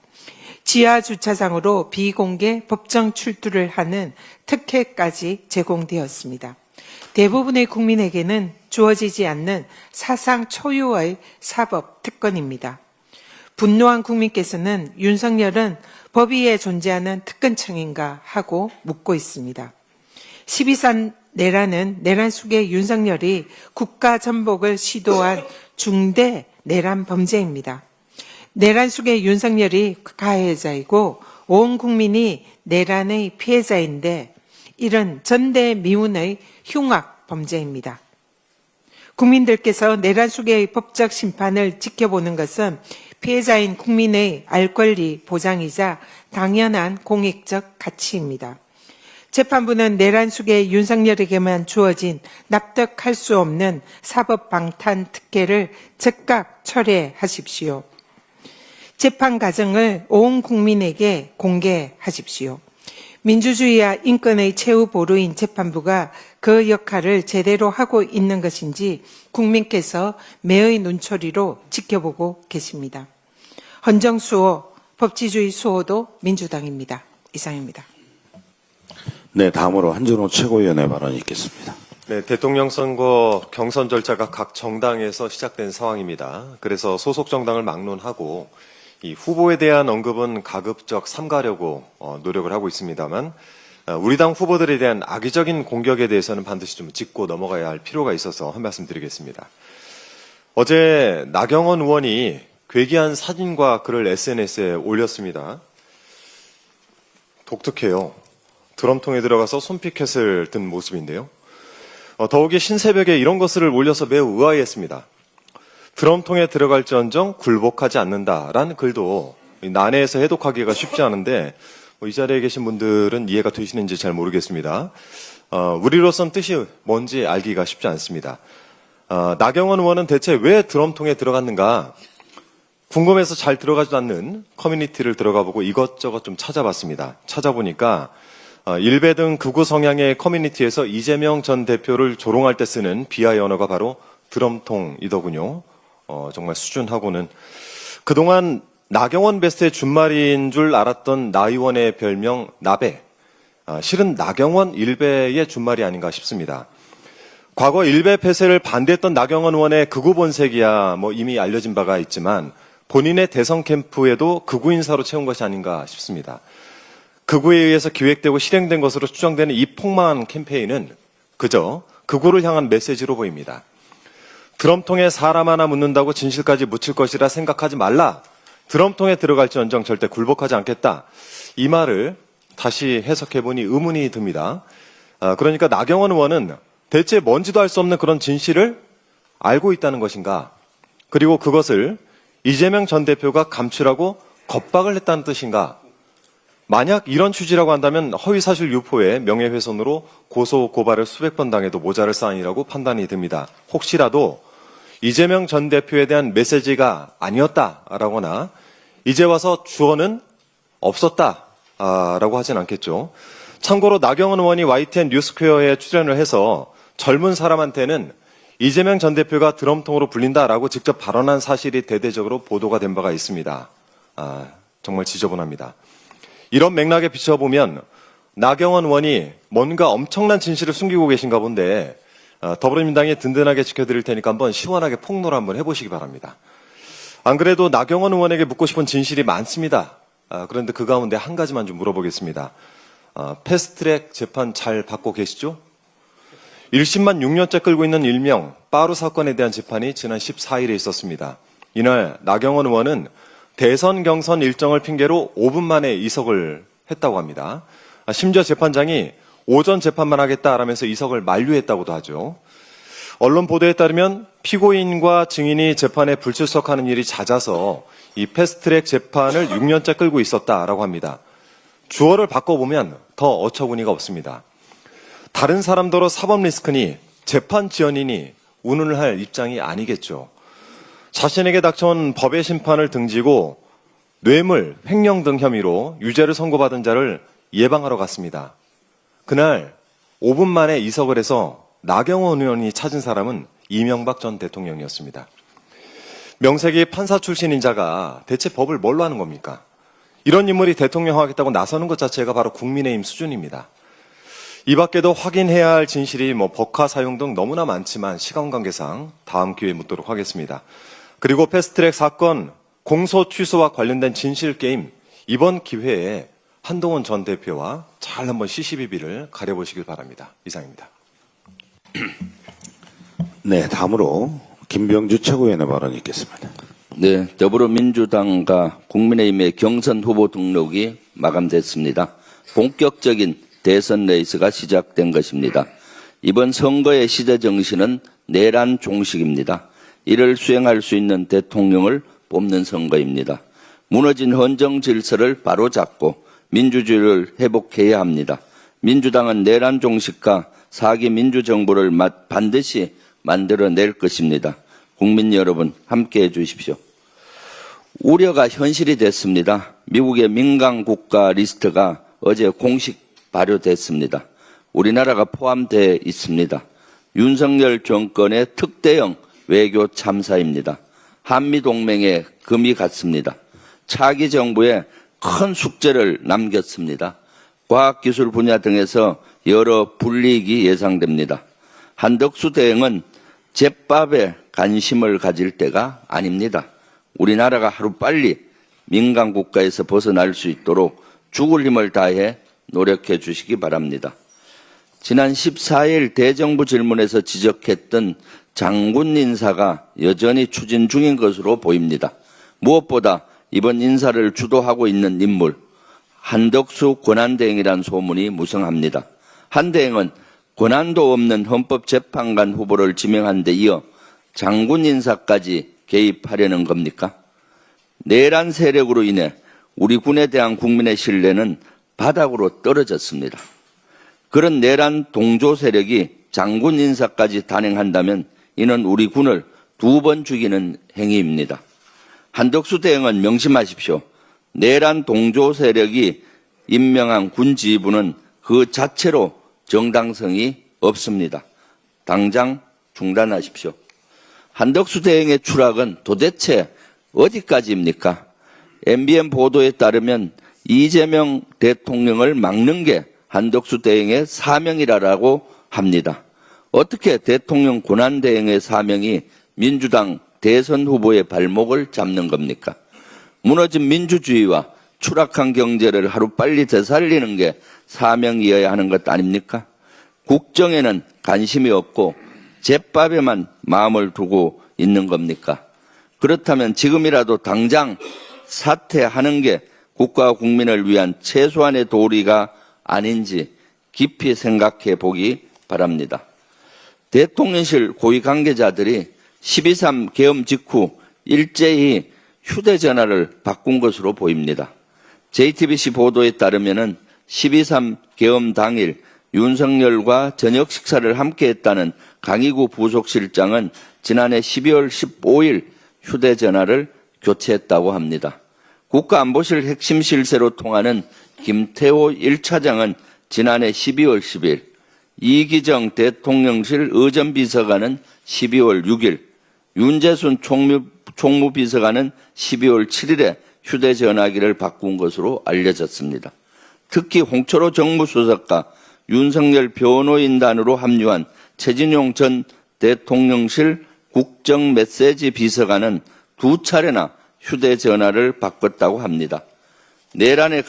지하 주차장으로 비공개 법정 출두를 하는 특혜까지 제공되었습니다. 대부분의 국민에게는 주어지지 않는 사상 초유의 사법 특권입니다. 분노한 국민께서는 윤석열은 법 위에 존재하는 특권청인가 하고 묻고 있습니다. 12.3 내란은 내란 속의 윤석열이 국가 전복을 시도한 중대 내란 범죄입니다. 내란 속의 윤석열이 가해자이고 온 국민이 내란의 피해자인데 이런 전대미문의 흉악 범죄입니다. 국민들께서 내란 속의 법적 심판을 지켜보는 것은 피해자인 국민의 알 권리 보장이자 당연한 공익적 가치입니다. 재판부는 내란 속의 윤석열에게만 주어진 납득할 수 없는 사법 방탄 특혜를 즉각 철회하십시오. 재판 과정을 온 국민에게 공개하십시오. 민주주의와 인권의 최후 보루인 재판부가 그 역할을 제대로 하고 있는 것인지 국민께서 매의 눈초리로 지켜보고 계십니다. 헌정수호, 법치주의 수호도 민주당입니다. 이상입니다.
네, 다음으로 한준호 최고위원의 발언이 있겠습니다.
네, 대통령 선거 경선 절차가 각 정당에서 시작된 상황입니다. 그래서 소속 정당을 막론하고 이 후보에 대한 언급은 가급적 삼가려고 노력을 하고 있습니다만 우리 당 후보들에 대한 악의적인 공격에 대해서는 반드시 좀 짚고 넘어가야 할 필요가 있어서 한 말씀 드리겠습니다. 어제 나경원 의원이 괴기한 사진과 글을 SNS에 올렸습니다. 독특해요. 드럼통에 들어가서 손피켓을 든 모습인데요. 더욱이 신새벽에 이런 것을 올려서 매우 의아해했습니다. 드럼통에 들어갈지언정 굴복하지 않는다라는 글도 난해해서 해독하기가 쉽지 않은데 이 자리에 계신 분들은 이해가 되시는지 잘 모르겠습니다. 우리로선 뜻이 뭔지 알기가 쉽지 않습니다. 나경원 의원은 대체 왜 드럼통에 들어갔는가 궁금해서 잘 들어가지도 않는 커뮤니티를 들어가보고 이것저것 좀 찾아봤습니다. 찾아보니까 일베 등 극우 성향의 커뮤니티에서 이재명 전 대표를 조롱할 때 쓰는 비하의 언어가 바로 드럼통이더군요. 정말 수준하고는 그동안 나경원 베스트의 준말인 줄 알았던 나 의원의 별명 나배. 실은 나경원 일베의 준말이 아닌가 싶습니다. 과거 일베 폐쇄를 반대했던 나경원 의원의 극우 본색이야 이미 알려진 바가 있지만 본인의 대선 캠프에도 극우 인사로 채운 것이 아닌가 싶습니다. 극우에 의해서 기획되고 실행된 것으로 추정되는 이 폭망한 캠페인은 그저 극우를 향한 메시지로 보입니다. 드럼통에 사람 하나 묻는다고 진실까지 묻힐 것이라 생각하지 말라. 드럼통에 들어갈지언정 절대 굴복하지 않겠다. 이 말을 다시 해석해보니 의문이 듭니다. 그러니까 나경원 의원은 대체 뭔지도 알 수 없는 그런 진실을 알고 있다는 것인가? 그리고 그것을 이재명 전 대표가 감추라고 겁박을 했다는 뜻인가? 만약 이런 취지라고 한다면 허위사실 유포에 명예훼손으로 고소 고발을 수백 번 당해도 모자랄 사안이라고 판단이 듭니다. 혹시라도 이재명 전 대표에 대한 메시지가 아니었다라거나 이제 와서 주어는 없었다라고 하진 않겠죠. 참고로 나경원 의원이 YTN 뉴스퀘어에 출연을 해서 젊은 사람한테는 이재명 전 대표가 드럼통으로 불린다라고 직접 발언한 사실이 대대적으로 보도가 된 바가 있습니다. 정말 지저분합니다. 이런 맥락에 비춰보면 나경원 의원이 뭔가 엄청난 진실을 숨기고 계신가 본데 더불어민주당이 든든하게 지켜드릴 테니까 한번 시원하게 폭로를 한번 해보시기 바랍니다. 안 그래도 나경원 의원에게 묻고 싶은 진실이 많습니다. 그런데 그 가운데 한 가지만 좀 물어보겠습니다. 패스트트랙 재판 잘 받고 계시죠? 1심만 6년째 끌고 있는 일명 빠루 사건에 대한 재판이 지난 14일에 있었습니다. 이날 나경원 의원은 대선 경선 일정을 핑계로 5분 만에 이석을 했다고 합니다. 심지어 재판장이 오전 재판만 하겠다라면서 이석을 만류했다고도 하죠. 언론 보도에 따르면 피고인과 증인이 재판에 불출석하는 일이 잦아서 이 패스트트랙 재판을 6년째 끌고 있었다라고 합니다. 주어를 바꿔보면 더 어처구니가 없습니다. 다른 사람더러 사법 리스크니 재판 지연이니 운운을 할 입장이 아니겠죠. 자신에게 닥쳐온 법의 심판을 등지고 뇌물, 횡령 등 혐의로 유죄를 선고받은 자를 예방하러 갔습니다. 그날 5분 만에 이석을 해서 나경원 의원이 찾은 사람은 이명박 전 대통령이었습니다. 명색이 판사 출신인 자가 대체 법을 뭘로 하는 겁니까? 이런 인물이 대통령 하겠다고 나서는 것 자체가 바로 국민의힘 수준입니다. 이 밖에도 확인해야 할 진실이 법화 사용 등 너무나 많지만 시간 관계상 다음 기회에 묻도록 하겠습니다. 그리고 패스트트랙 사건 공소 취소와 관련된 진실 게임 이번 기회에 한동훈 전 대표와 잘 한번 시시비비를 가려보시길 바랍니다. 이상입니다.
네, 다음으로 김병주 최고위원의 발언이 있겠습니다.
네, 더불어민주당과 국민의힘의 경선 후보 등록이 마감됐습니다. 본격적인 대선 레이스가 시작된 것입니다. 이번 선거의 시대 정신은 내란 종식입니다. 이를 수행할 수 있는 대통령을 뽑는 선거입니다. 무너진 헌정 질서를 바로잡고 민주주의를 회복해야 합니다. 민주당은 내란 종식과 사기 민주정부를 반드시 만들어낼 것입니다. 국민 여러분 함께해 주십시오. 우려가 현실이 됐습니다. 미국의 민간 국가 리스트가 어제 공식 발효됐습니다. 우리나라가 포함되어 있습니다. 윤석열 정권의 특대형 외교 참사입니다. 한미동맹에 금이 갔습니다. 차기 정부에 큰 숙제를 남겼습니다. 과학기술 분야 등에서 여러 불이익이 예상됩니다. 한덕수 대행은 제밥에 관심을 가질 때가 아닙니다. 우리나라가 하루빨리 민간 국가에서 벗어날 수 있도록 죽을 힘을 다해 노력해 주시기 바랍니다. 지난 14일 대정부 질문에서 지적했던 장군 인사가 여전히 추진 중인 것으로 보입니다. 무엇보다 이번 인사를 주도하고 있는 인물, 한덕수 권한대행이란 소문이 무성합니다. 한 대행은 권한도 없는 헌법재판관 후보를 지명한 데 이어 장군 인사까지 개입하려는 겁니까? 내란 세력으로 인해 우리 군에 대한 국민의 신뢰는 바닥으로 떨어졌습니다. 그런 내란 동조 세력이 장군 인사까지 단행한다면 이는 우리 군을 2번 죽이는 행위입니다. 한덕수 대행은 명심하십시오. 내란 동조 세력이 임명한 군 지휘부는 그 자체로 정당성이 없습니다. 당장 중단하십시오. 한덕수 대행의 추락은 도대체 어디까지입니까? MBN 보도에 따르면 이재명 대통령을 막는 게 한덕수 대행의 사명이라고 합니다. 어떻게 대통령 권한대행의 사명이 민주당 대선 후보의 발목을 잡는 겁니까? 무너진 민주주의와 추락한 경제를 하루빨리 되살리는 게 사명이어야 하는 것 아닙니까? 국정에는 관심이 없고 제밥에만 마음을 두고 있는 겁니까? 그렇다면 지금이라도 당장 사퇴하는 게 국가와 국민을 위한 최소한의 도리가 아닌지 깊이 생각해 보기 바랍니다. 대통령실 고위 관계자들이 12.3 계엄 직후 일제히 휴대전화를 바꾼 것으로 보입니다. JTBC 보도에 따르면 12.3 계엄 당일 윤석열과 저녁 식사를 함께 했다는 강희구 부속실장은 지난해 12월 15일 휴대전화를 교체했다고 합니다. 국가안보실 핵심 실세로 통하는 김태호 1차장은 지난해 12월 10일, 이기정 대통령실 의전비서관은 12월 6일, 윤재순 총무비서관은 12월 7일에 휴대전화기를 바꾼 것으로 알려졌습니다. 특히 홍철호 정무수석과 윤석열 변호인단으로 합류한 최진용 전 대통령실 국정메시지 비서관은 2차례나 휴대전화를 바꿨다고 합니다. 내란에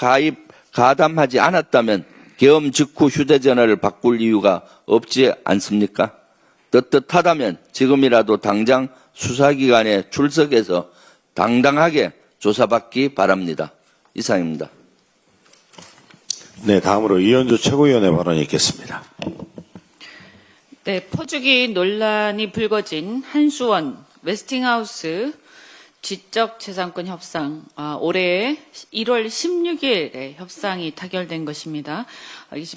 가담하지 않았다면 계엄 직후 휴대전화를 바꿀 이유가 없지 않습니까? 떳떳하다면 지금이라도 당장 수사기관에 출석해서 당당하게 조사받기 바랍니다. 이상입니다.
네, 다음으로 이현주 최고위원의 발언이 있겠습니다.
네, 퍼주기 논란이 불거진 한수원 웨스팅하우스 지적재산권 협상, 올해 1월 16일에 협상이 타결된 것입니다.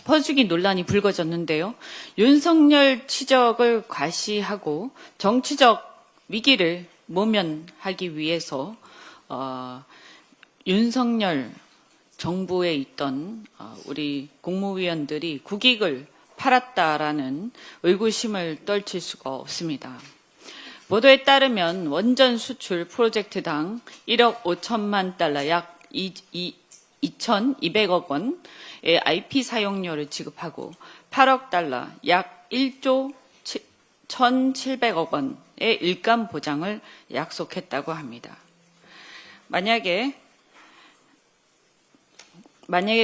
퍼주기 논란이 불거졌는데요. 윤석열 치적을 과시하고 정치적 위기를 모면하기 위해서 윤석열 정부에 있던 우리 국무위원들이 국익을 팔았다라는 의구심을 떨칠 수가 없습니다. 보도에 따르면 원전 수출 프로젝트당 1억 5천만 달러 약 2,200억 원의 IP 사용료를 지급하고 8억 달러 약 1조 1,700억 원의 일감 보장을 약속했다고 합니다. 만약에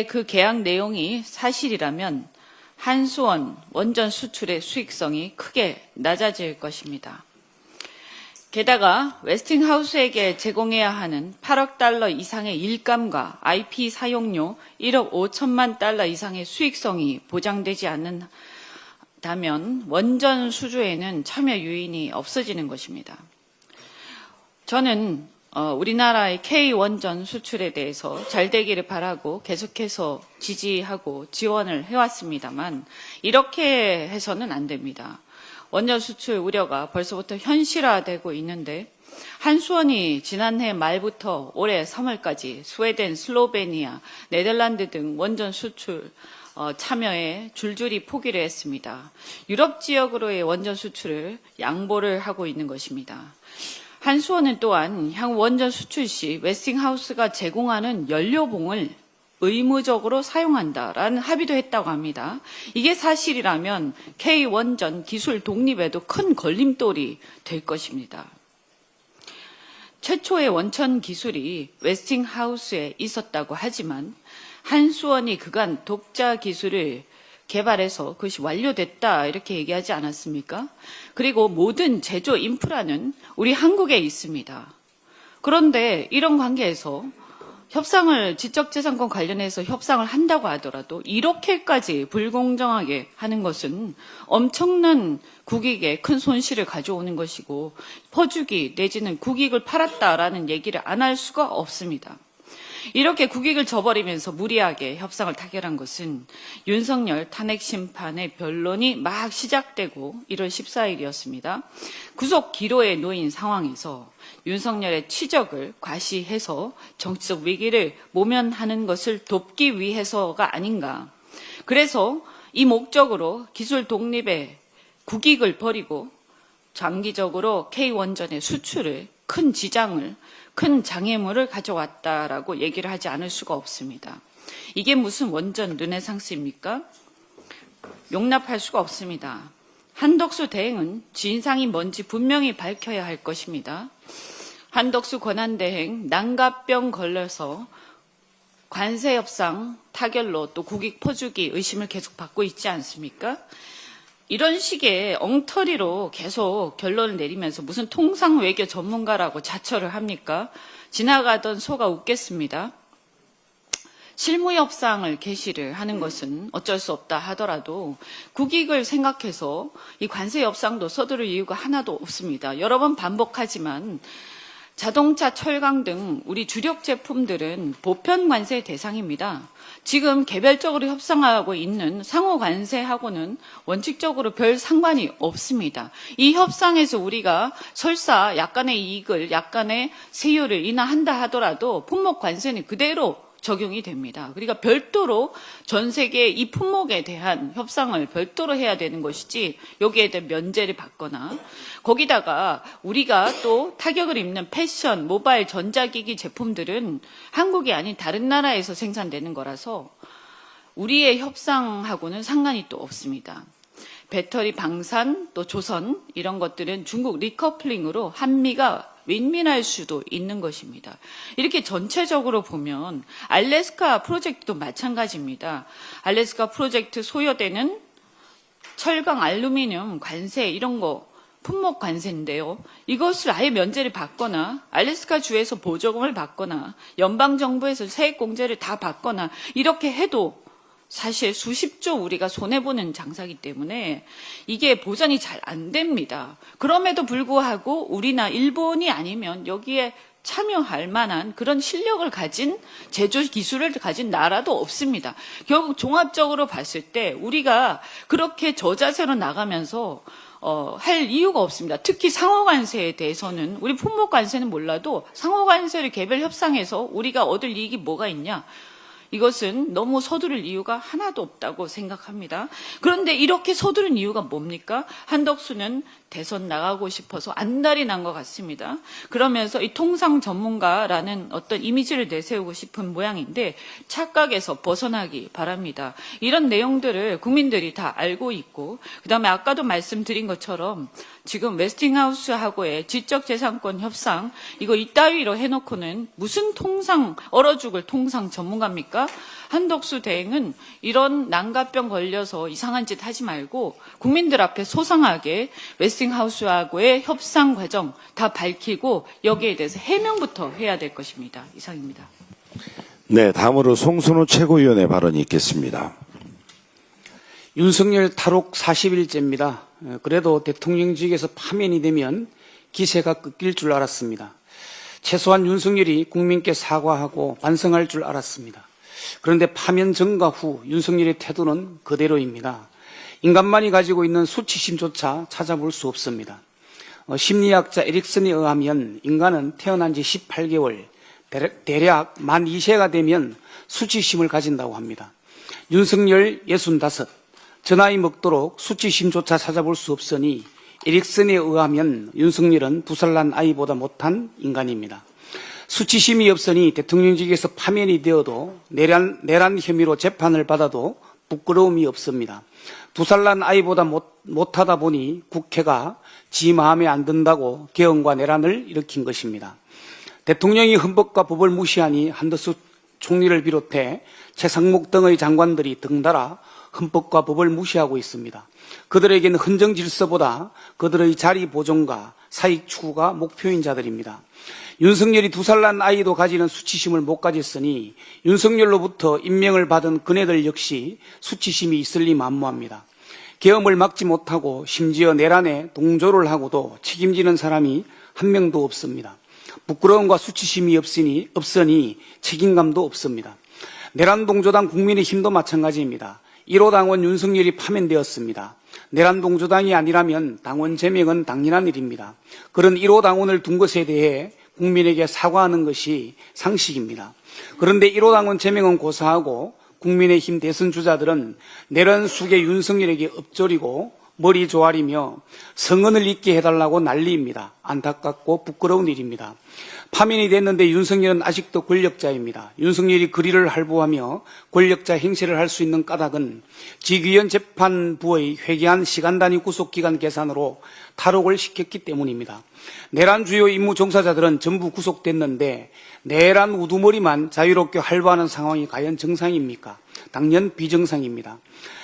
그 계약 내용이 사실이라면 한수원 원전 수출의 수익성이 크게 낮아질 것입니다. 게다가 웨스팅하우스에게 제공해야 하는 8억 달러 이상의 일감과 IP 사용료 1억 5천만 달러 이상의 수익성이 보장되지 않는다면 원전 수주에는 참여 요인이 없어지는 것입니다. 저는 우리나라의 K-원전 수출에 대해서 잘 되기를 바라고 계속해서 지지하고 지원을 해왔습니다만 이렇게 해서는 안 됩니다. 원전 수출 우려가 벌써부터 현실화되고 있는데 한수원이 지난해 말부터 올해 3월까지 스웨덴, 슬로베니아, 네덜란드 등 원전 수출 참여에 줄줄이 포기를 했습니다. 유럽 지역으로의 원전 수출을 양보를 하고 있는 것입니다. 한수원은 또한 향후 원전 수출 시 웨스팅하우스가 제공하는 연료봉을 의무적으로 사용한다라는 합의도 했다고 합니다. 이게 사실이라면 K원전 기술 독립에도 큰 걸림돌이 될 것입니다. 최초의 원천 기술이 웨스팅하우스에 있었다고 하지만 한수원이 그간 독자 기술을 개발해서 그것이 완료됐다 이렇게 얘기하지 않았습니까? 그리고 모든 제조 인프라는 우리 한국에 있습니다. 그런데 이런 관계에서 지적재산권 관련해서 협상을 한다고 하더라도 이렇게까지 불공정하게 하는 것은 엄청난 국익에 큰 손실을 가져오는 것이고 퍼주기 내지는 국익을 팔았다라는 얘기를 안 할 수가 없습니다. 이렇게 국익을 저버리면서 무리하게 협상을 타결한 것은 윤석열 탄핵 심판의 변론이 막 시작되고 1월 14일이었습니다. 구속 기로에 놓인 상황에서 윤석열의 치적을 과시해서 정치적 위기를 모면하는 것을 돕기 위해서가 아닌가. 그래서 이 목적으로 기술 독립의 국익을 버리고 장기적으로 K원전의 수출을 큰 지장을 큰 장애물을 가져왔다라고 얘기를 하지 않을 수가 없습니다. 이게 무슨 원전 르네상스입니까? 용납할 수가 없습니다. 한덕수 대행은 진상이 뭔지 분명히 밝혀야 할 것입니다. 한덕수 권한대행 난가병 걸려서 관세협상 타결로 또 국익 퍼주기 의심을 계속 받고 있지 않습니까? 이런 식의 엉터리로 계속 결론을 내리면서 무슨 통상 외교 전문가라고 자처를 합니까? 지나가던 소가 웃겠습니다. 실무협상을 개시를 하는 것은 어쩔 수 없다 하더라도 국익을 생각해서 이 관세협상도 서두를 이유가 하나도 없습니다. 여러 번 반복하지만 자동차, 철강 등 우리 주력 제품들은 보편 관세 대상입니다. 지금 개별적으로 협상하고 있는 상호 관세하고는 원칙적으로 별 상관이 없습니다. 이 협상에서 우리가 설사 약간의 이익을, 약간의 세율을 인하한다 하더라도 품목 관세는 그대로 적용이 됩니다. 그러니까 별도로 전 세계 이 품목에 대한 협상을 별도로 해야 되는 것이지 여기에 대한 면제를 받거나 거기다가 우리가 또 타격을 입는 패션, 모바일, 전자기기 제품들은 한국이 아닌 다른 나라에서 생산되는 거라서 우리의 협상하고는 상관이 또 없습니다. 배터리, 방산, 또 조선 이런 것들은 중국 리커플링으로 한미가 윈윈할 수도 있는 것입니다. 이렇게 전체적으로 보면 알래스카 프로젝트도 마찬가지입니다. 알래스카 프로젝트 소요되는 철강, 알루미늄 관세 이런 거 품목 관세인데요. 이것을 아예 면제를 받거나 알래스카 주에서 보조금을 받거나 연방정부에서 세액공제를 다 받거나 이렇게 해도 사실 수십조 우리가 손해보는 장사이기 때문에 이게 보전이 잘 안 됩니다. 그럼에도 불구하고 우리나 일본이 아니면 여기에 참여할 만한 그런 실력을 가진 제조 기술을 가진 나라도 없습니다. 결국 종합적으로 봤을 때 우리가 그렇게 저자세로 나가면서 할 이유가 없습니다. 특히 상호관세에 대해서는 우리 품목관세는 몰라도 상호관세를 개별 협상해서 우리가 얻을 이익이 뭐가 있냐. 이것은 너무 서두를 이유가 하나도 없다고 생각합니다. 그런데 이렇게 서두른 이유가 뭡니까? 한덕수는 대선 나가고 싶어서 안달이 난 것 같습니다. 그러면서 이 통상 전문가라는 어떤 이미지를 내세우고 싶은 모양인데 착각에서 벗어나기 바랍니다. 이런 내용들을 국민들이 다 알고 있고 그다음에 아까도 말씀드린 것처럼 지금 웨스팅하우스하고의 지적재산권 협상 이거 이따위로 해놓고는 무슨 얼어 죽을 통상 전문가입니까? 한덕수 대행은 이런 난가병 걸려서 이상한 짓 하지 말고 국민들 앞에 소상하게 웨스팅하우스하고의 협상 과정 다 밝히고 여기에 대해서 해명부터 해야 될 것입니다. 이상입니다.
네, 다음으로 송순우 최고위원의 발언이 있겠습니다.
윤석열 탈옥 40일째입니다. 그래도 대통령직에서 파면이 되면 기세가 꺾일 줄 알았습니다. 최소한 윤석열이 국민께 사과하고 반성할 줄 알았습니다. 그런데 파면 전과 후 윤석열의 태도는 그대로입니다. 인간만이 가지고 있는 수치심조차 찾아볼 수 없습니다. 심리학자 에릭슨에 의하면 인간은 태어난 지 18개월, 대략 만 2세가 되면 수치심을 가진다고 합니다. 윤석열 65, 저 나이 먹도록 수치심조차 찾아볼 수 없으니 에릭슨에 의하면 윤석열은 2살 난 아이보다 못한 인간입니다. 수치심이 없으니 대통령직에서 파면이 되어도 내란 혐의로 재판을 받아도 부끄러움이 없습니다. 2살 난 아이보다 못하다 보니 국회가 지 마음에 안 든다고 개헌과 내란을 일으킨 것입니다. 대통령이 헌법과 법을 무시하니 한덕수 총리를 비롯해 최상목 등의 장관들이 등달아 헌법과 법을 무시하고 있습니다. 그들에게는 헌정 질서보다 그들의 자리 보존과 사익 추구가 목표인 자들입니다. 윤석열이 2살 난 아이도 가지는 수치심을 못 가졌으니 윤석열로부터 임명을 받은 그네들 역시 수치심이 있을 리 만무합니다. 계엄을 막지 못하고 심지어 내란에 동조를 하고도 책임지는 사람이 한 명도 없습니다. 부끄러움과 수치심이 없으니 책임감도 없습니다. 내란 동조당 국민의힘도 마찬가지입니다. 1호 당원 윤석열이 파면되었습니다. 내란 동조당이 아니라면 당원 제명은 당연한 일입니다. 그런 1호 당원을 둔 것에 대해 국민에게 사과하는 것이 상식입니다. 그런데 1호 당원 제명은 고사하고 국민의힘 대선 주자들은 내란 숙의 윤석열에게 엎조리고 머리 조아리며 성언을 잊게 해달라고 난리입니다. 안타깝고 부끄러운 일입니다. 파면이 됐는데 윤석열은 아직도 권력자입니다. 윤석열이 거리를 할부하며 권력자 행세를 할 수 있는 까닭은 직위원 재판부의 회개한 시간 단위 구속기간 계산으로 탈옥을 시켰기 때문입니다. 내란 주요 임무 종사자들은 전부 구속됐는데 내란 우두머리만 자유롭게 할부하는 상황이 과연 정상입니까? 당연 비정상입니다.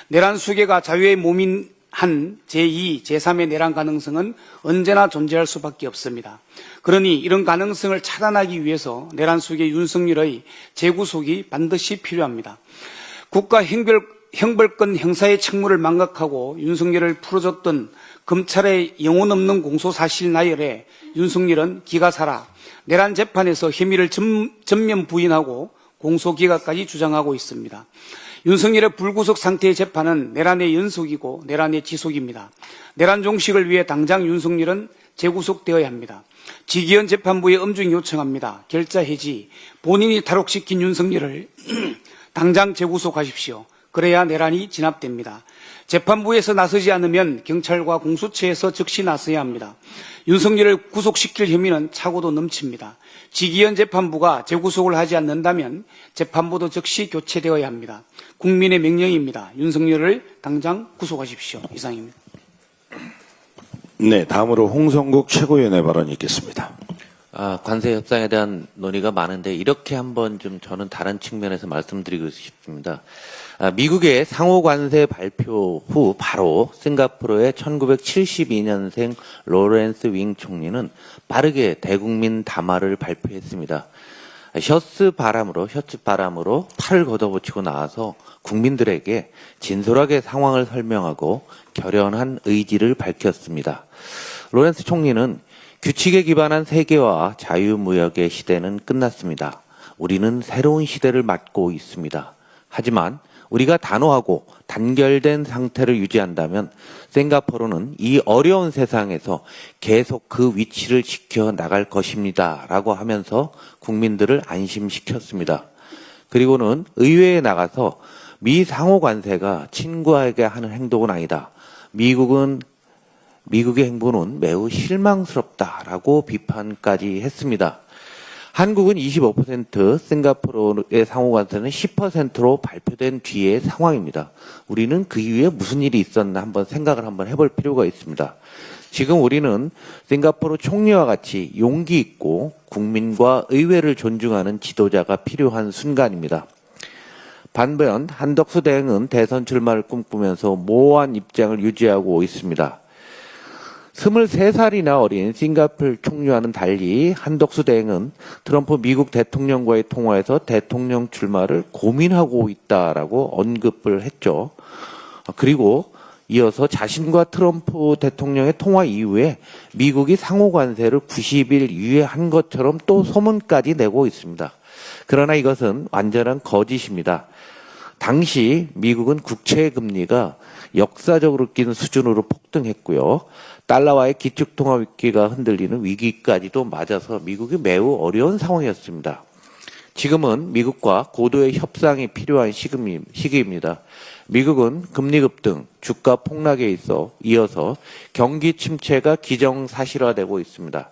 내란 수괴가 자유의 몸인 한 제2, 제3의 내란 가능성은 언제나 존재할 수밖에 없습니다. 그러니 이런 가능성을 차단하기 위해서 내란 속의 윤석열의 재구속이 반드시 필요합니다. 국가 형벌권 행사의 책무를 망각하고 윤석열을 풀어줬던 검찰의 영혼 없는 공소사실 나열에 윤석열은 기가 살아 내란 재판에서 혐의를 전면 부인하고 공소기각까지 주장하고 있습니다. 윤석열의 불구속 상태의 재판은 내란의 연속이고 내란의 지속입니다. 내란 종식을 위해 당장 윤석열은 재구속되어야 합니다. 직위원 재판부에 엄중히 요청합니다. 결자 해지, 본인이 탈옥시킨 윤석열을 당장 재구속하십시오. 그래야 내란이 진압됩니다. 재판부에서 나서지 않으면 경찰과 공수처에서 즉시 나서야 합니다. 윤석열을 구속시킬 혐의는 차고도 넘칩니다. 직위원 재판부가 재구속을 하지 않는다면 재판부도 즉시 교체되어야 합니다. 국민의 명령입니다. 윤석열을 당장 구속하십시오. 이상입니다.
네, 다음으로 홍성국 최고위원의 발언이 있겠습니다.
관세 협상에 대한 논의가 많은데 이렇게 한번 좀 저는 다른 측면에서 말씀드리고 싶습니다. 미국의 상호 관세 발표 후 바로 싱가포르의 1972년생 로렌스 윙 총리는 빠르게 대국민 담화를 발표했습니다. 셔츠 바람으로 팔을 걷어붙이고 나와서 국민들에게 진솔하게 상황을 설명하고 결연한 의지를 밝혔습니다. 로렌스 총리는 규칙에 기반한 세계와 자유무역의 시대는 끝났습니다. 우리는 새로운 시대를 맞고 있습니다. 하지만 우리가 단호하고 단결된 상태를 유지한다면 싱가포르는 이 어려운 세상에서 계속 그 위치를 지켜나갈 것입니다. 라고 하면서 국민들을 안심시켰습니다. 그리고는 의회에 나가서 미 상호 관세가 친구에게 하는 행동은 아니다. 미국의 행보는 매우 실망스럽다라고 비판까지 했습니다. 한국은 25%, 싱가포르의 상호관세는 10%로 발표된 뒤의 상황입니다. 우리는 그 이후에 무슨 일이 있었나 한번 생각을 한번 해볼 필요가 있습니다. 지금 우리는 싱가포르 총리와 같이 용기 있고 국민과 의회를 존중하는 지도자가 필요한 순간입니다. 반면 한덕수 대행은 대선 출마를 꿈꾸면서 모호한 입장을 유지하고 있습니다. 23살이나 어린 싱가포르 총리와는 달리 한덕수 대행은 트럼프 미국 대통령과의 통화에서 대통령 출마를 고민하고 있다라고 언급을 했죠. 그리고 이어서 자신과 트럼프 대통령의 통화 이후에 미국이 상호관세를 90일 유예한 것처럼 또 소문까지 내고 있습니다. 그러나 이것은 완전한 거짓입니다. 당시 미국은 국채 금리가 역사적으로 낀 수준으로 폭등했고요. 달러와의 기축통화 위기가 흔들리는 위기까지도 맞아서 미국이 매우 어려운 상황이었습니다. 지금은 미국과 고도의 협상이 필요한 시기입니다. 미국은 금리 급등, 주가 폭락에 이어서 경기 침체가 기정사실화되고 있습니다.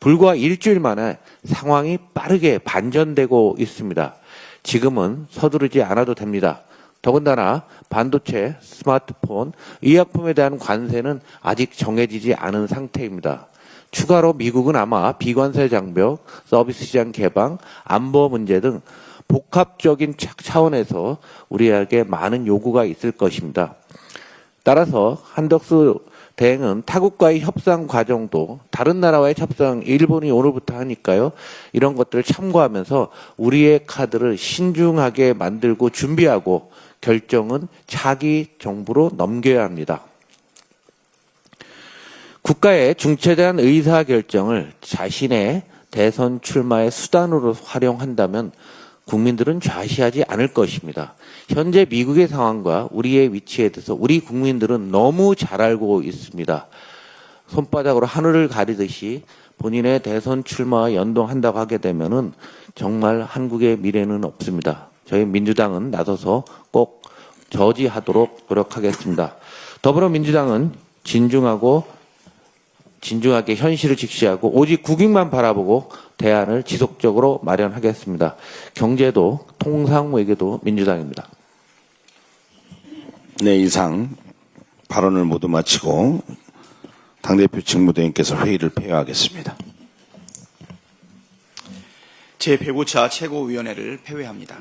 불과 일주일 만에 상황이 빠르게 반전되고 있습니다. 지금은 서두르지 않아도 됩니다. 더군다나 반도체, 스마트폰, 의약품에 대한 관세는 아직 정해지지 않은 상태입니다. 추가로 미국은 아마 비관세 장벽, 서비스 시장 개방, 안보 문제 등 복합적인 차원에서 우리에게 많은 요구가 있을 것입니다. 따라서 한덕수 대행은 타국과의 협상 과정도 다른 나라와의 협상, 일본이 오늘부터 하니까요. 이런 것들을 참고하면서 우리의 카드를 신중하게 만들고 준비하고 결정은 차기 정부로 넘겨야 합니다. 국가의 중체대한 의사결정을 자신의 대선 출마의 수단으로 활용한다면 국민들은 좌시하지 않을 것입니다. 현재 미국의 상황과 우리의 위치에 대해서 우리 국민들은 너무 잘 알고 있습니다. 손바닥으로 하늘을 가리듯이 본인의 대선 출마와 연동한다고 하게 되면은 정말 한국의 미래는 없습니다. 저희 민주당은 나서서 꼭 저지하도록 노력하겠습니다. 더불어민주당은 진중하게 현실을 직시하고 오직 국익만 바라보고 대안을 지속적으로 마련하겠습니다. 경제도 통상외교도 민주당입니다.
네, 이상 발언을 모두 마치고 당대표 직무대행께서 회의를 폐회하겠습니다.
제105차 최고위원회를 폐회합니다.